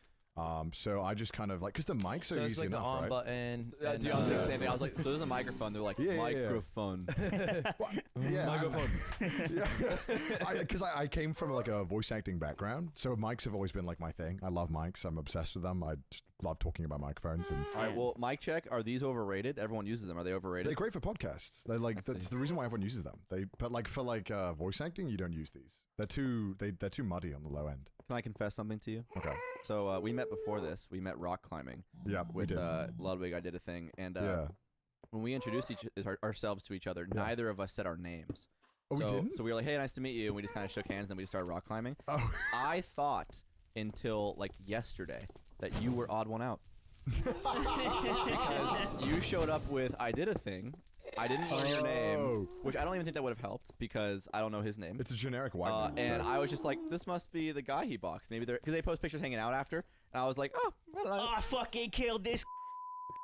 So I just kind of like, because the mics So are it's easy like the enough, on right? button. and, Dude, I was thinking the same thing. I was like, so there's a microphone. They're like, Yeah, yeah, yeah. microphone. Yeah, Microphone. yeah, because I came from like a voice acting background, so mics have always been like my thing. I love mics. I'm obsessed with them. I just love talking about microphones, and All right, well, mic check. Are these overrated? Everyone uses them. Are they overrated? they're great for podcasts. They're like I that's see. the reason why everyone uses them. But like for like voice acting, you don't use these. They're too muddy on the low end. Can I confess something to you? Okay. So we met before this. We met rock climbing Yeah, we with did. Ludwig. I did a thing, and Yeah. when we introduced ourselves to each other, neither of us said our names. Oh, we so, didn't? So we were like, "Hey, nice to meet you," and we just kind of shook hands, and then we just started rock climbing. Oh. I thought until like yesterday that you were odd one out because you showed up with "I did a thing." I didn't learn your name, Oh. which I don't even think that would have helped because I don't know his name. It's a generic white name. And so- I was just like, this must be the guy he boxed. Maybe they're because they post pictures hanging out after, and I was like, oh, I don't know. Oh, I fucking killed this.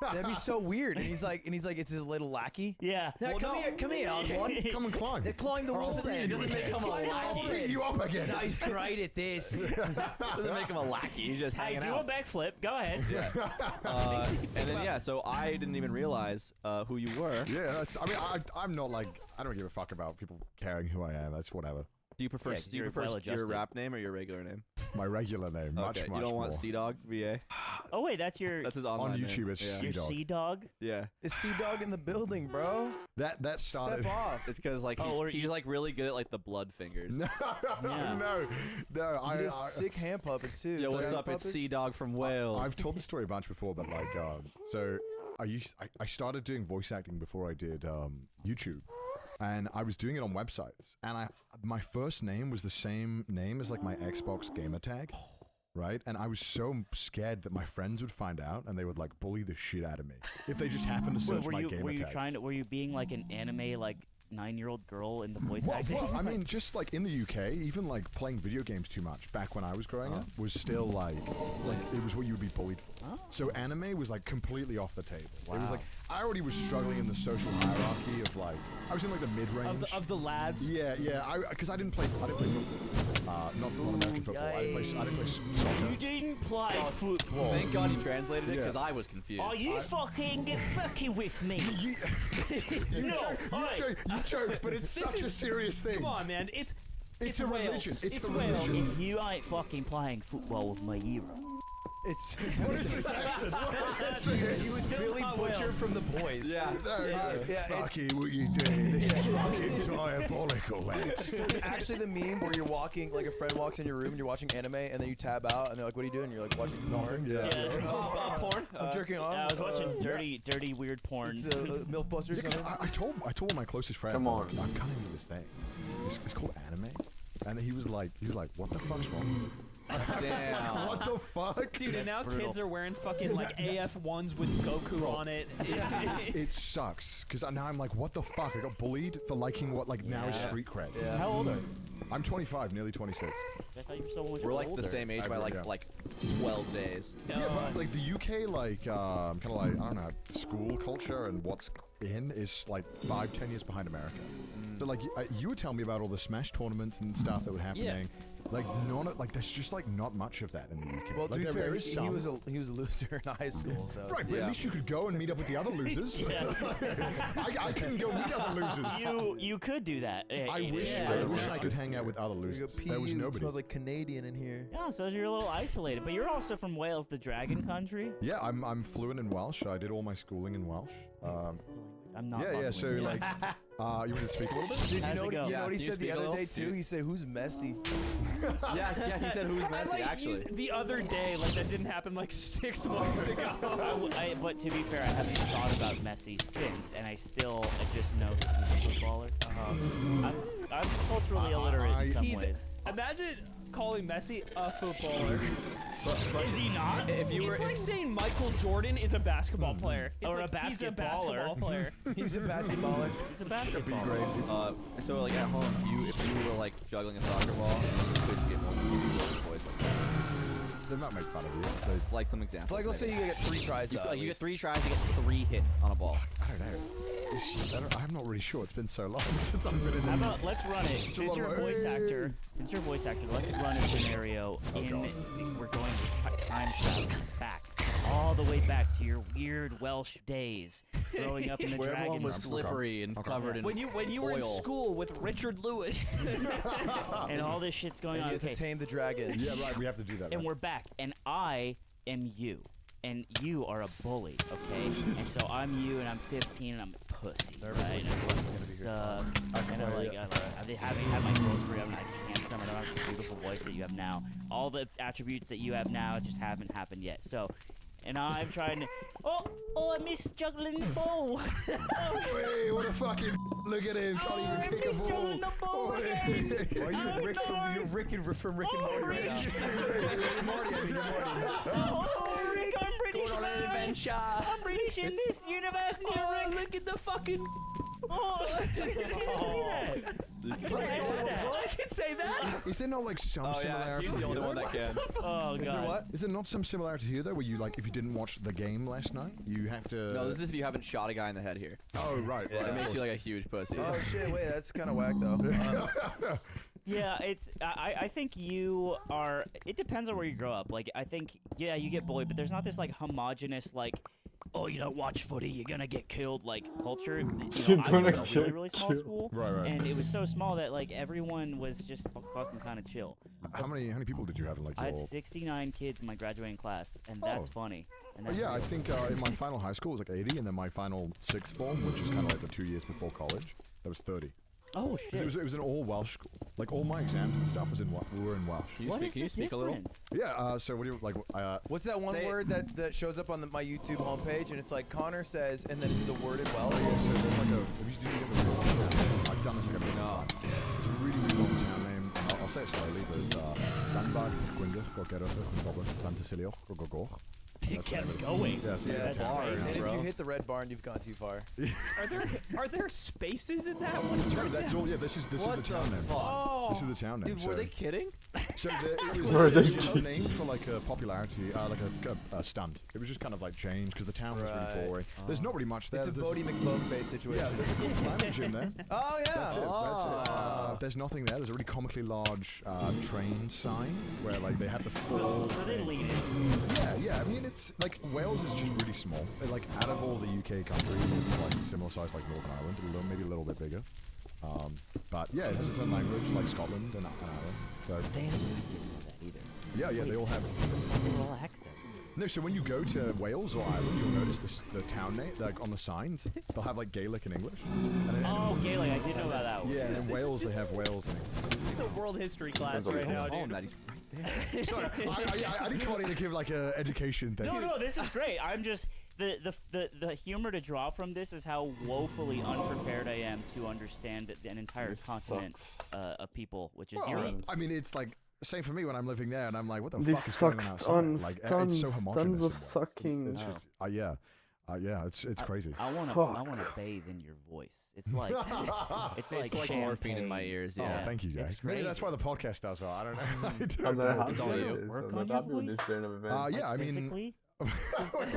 That'd be so weird. And he's like, it's his little lackey. Yeah. Yeah, come here, odd one. Come and climb. They're climbing the wall then. doesn't make him a I'll lackey. beat you up again. No, he's great at this. Doesn't make him a lackey. He's just Hey, hanging do out. a backflip. Go ahead. And then yeah, so I didn't even realize who you were. Yeah, I mean, I'm not like, I don't give a fuck about people caring who I am. That's whatever. Do you prefer Yeah, 'cause do you you're prefer your well-adjusted. rap name or your regular name? My regular name, much Okay, more. you don't want Sea Dog VA. Oh wait, that's your That's his online On YouTube, name. it's yeah. Sea your Dog. sea dog. Yeah. Is Sea Dog in the building, bro? That started. Step off. It's because like Oh, or he's like really good at like the blood fingers. No, Yeah. no. He does sick hand puppets too. Yo, what's Hand up? It's puppets? Sea Dog from Wales. I've told the story a bunch before, but like, so I started doing voice acting before I did YouTube, and I was doing it on websites, and my first name was the same name as like my Xbox gamer tag, right? And I was so scared that my friends would find out and they would like bully the shit out of me if they just happened to search Were my you gamer were you tag. trying to? Were you being like an anime like 9-year-old girl in the voice acting? Well, I mean, just like in the UK, even like playing video games too much back when I was growing up was still like it was what you would be bullied for. So anime was like completely off the table. It was like I already was struggling in the social hierarchy of like I was in like the mid range of the lads. Yeah, because I didn't play football. Not American football. I didn't play soccer. You didn't play football. Thank God you translated it Yeah. because I was confused. Are you fucking with me? You joke, but it's such a serious thing. Come on, man. It's a Wales. religion. It's a Wales. religion. If you ain't fucking playing football with me, you It's What is this accent? he was Billy Not Butcher Wales. from The Boys. Yeah. Fuck it, what you doing? This is fucking diabolical, lads. So it's actually the meme where you're walking, like a friend walks in your room and you're watching anime, and then you tab out, and they're like, "What are you doing?" You're like, "Watching porn." Yeah. Yeah. Porn. I'm jerking off. I was watching dirty, weird porn. It's MILF Busters. Yeah, 'cause I told one of my closest friends. Come on. I'm kind of into this thing. It's called anime, and he was like, what the fuck's wrong? Damn. What the fuck? Dude, and now kids are wearing fucking like AF1s with Goku on it. It sucks because now I'm like, what the fuck? I got bullied for liking what like now is Yeah. street cred. Yeah. How old are you? I'm 25, nearly 26. I thought you were so much We're like older. the same age by Yeah. like 12 days. Yeah, but like the UK, like kind of like I don't know, school culture and what's in is like 5-10 years behind America. So like you would tell me about all the Smash tournaments and stuff that were happening. Like there's just like not much of that in the UK. Well, to like, be fair, there is some. he was a loser in high school, so Right, but Yeah. at least you could go and meet up with the other losers. I couldn't go meet other losers. You could do that. I wish I could hang out with other you go, losers. "PU, There was it nobody. smells like Canadian in here." Yeah, so you're a little isolated, but you're also from Wales, the dragon country. Yeah, I'm fluent in Welsh. I did all my schooling in Welsh. I'm not. Yeah, fucking so with you. like, you want to speak a little bit? Dude, you How's know it what, go? you know what he Can you said the speak a other little? day too? He said, "Who's messy?" Yeah, he said who's I messy like actually. you the other day, like that didn't happen like 6 months ago. But to be fair, I haven't thought about Messi since, and I just know he's a footballer. I'm culturally illiterate in some He's ways. Imagine calling Messi a footballer. Is he not? If you were, It's like saying Michael Jordan is a basketball player. It's Or a like he's a basketballer. basketball player. he's a basketballer. He's a basketball. So like at home, if you were like juggling a soccer ball, you could get more boys like that. They might make fun of you. They, Like some examples. Like, let's say maybe. you get 3 tries. You, though, like, at you get least. 3 tries to get 3 hits on a ball. I don't know. I'm not really sure. It's been so long since I've been in How the about let's run it? a Since lot you're of a voice work. actor, let's run a scenario we're going to time travel back, all the way back to your weird Welsh days, growing up in the Where everyone dragon was school. slippery and covered in When you were in oil. school with Richard Lewis. and all this shit's going And on. you have Okay, to tame the dragon. Yeah, right. We have to do that. and right? we're back, and I am you, and you are a bully, okay? And so I'm you, and I'm 15, and I'm a pussy, right? And I haven't had my growth spurt. I'm not handsome. I don't have the beautiful voice that you have now. All the attributes that you have now just haven't happened yet. So, and I'm trying to. Oh, I miss juggling the ball. Hey, what a fucking look at him! Can't even I kick a miss ball. juggling the ball again. Or are you Oh, Rick from no. you're Rick from Rick and Morty right now? Rick and Morty, I mean, good morning. Oh, Rick, I'm British, Going on an man. adventure. I'm British in this universe now, Oh, Rick. look at the fucking. Oh, I can't say that. I can say that. Is there not like some Oh yeah, similarity he's the only here? one that can. Oh, God. Is there what? Is there not some similarity here though, where you like if you didn't watch the game last night, you have to? No, this is if you haven't shot a guy in the head here. Oh right, right. It of makes you course. like a huge pussy. Oh shit! Wait, that's kind of whack though. Yeah, I think you are. It depends on where you grow up. Like I think yeah, you get bullied, but there's not this like homogenous like, oh, you don't watch footy, you're gonna get killed like culture. You know, I You're went to gonna a really get really small killed. school, Right, right. and it was so small that like everyone was just fucking kind of chill. How many people did you have in like I had your? 69 kids in my graduating class, and that's Oh. funny. And Oh, that's yeah, I real. think in my final high school it was like 80, and then my final sixth form, which is kind of like the 2 years before college, that was 30. Oh 'Cause shit. It was an all Welsh school. Like all my exams and stuff was in we were in Welsh. What is Can you the speak a little? difference? Yeah. So what do you like? What's that one Say it. word that shows up on my YouTube homepage and it's like Connor says and then it's the word as well? So there's like a. If you do get the real town, I've done this like a million times. It's a really long town name. I'll say it slowly, but it's Danbag, Gwyngyll, Gorgerwch, Goblin, Dantasilioch, Gogogoch. It kept going. Yeah, so Yeah, that's that's hard. And if bro. you hit the red barn, you've gone too far. Are there spaces in that one? No, that's all. Yeah, this is the town name. Oh. This is the town name. Dude, were they kidding? So it Were was, they it was kidding? named for like a popularity, like a stunt. It was just kind of like changed because the town was Right. really boring. There's not really much there. It's a There's- Bodie McBoneface situation. Yeah, there's a good climbing gym there. Oh yeah. That's it. That's it. There's nothing there. There's a really comically large train sign where like they have the full. So they lead it. Yeah. I mean, it's like Wales is just really small. Like out of all the UK countries, it's like similar size like Northern Ireland, maybe a little bit bigger. But yeah, it has its own language like Scotland and Ireland. So They don't know that either. yeah, they all have. They're all accents. No, so when you go to Wales or Ireland, you'll notice the town name, like on the signs, they'll have like Gaelic and English. And then, Oh, Gaelic, I did know about that one. yeah, and in Wales they have Wales and English. The world history class right now, Oh, dude. that he's right there. Sorry, I didn't come on in to give like a education thing. No, this is great. I'm just the humor to draw from this is how woefully unprepared I am to understand an entire continent of people, which is Well, Europe. I mean, it's like same for me when I'm living there, and I'm like, what the This fuck is going on sucks outside? tons, Like, tons, it's so homogenous. tons of in Wales. sucking. It's just, yeah, it's crazy. I wanna Fuck. bathe in your voice. It's like It's like champagne. morphine in my ears. Oh, Yeah. thank you guys. It's Maybe that's crazy. why the podcast does well. I don't know. I I'm don't not know. happy It's all with you. this. Work I'm on not your happy with this voice? turn of events. Yeah, I mean, Physically?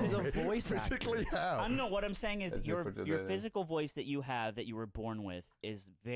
He's a voice actor. physically I how? don't know. What I'm saying is That's it your for today, then. physical voice that you have that you were born with is very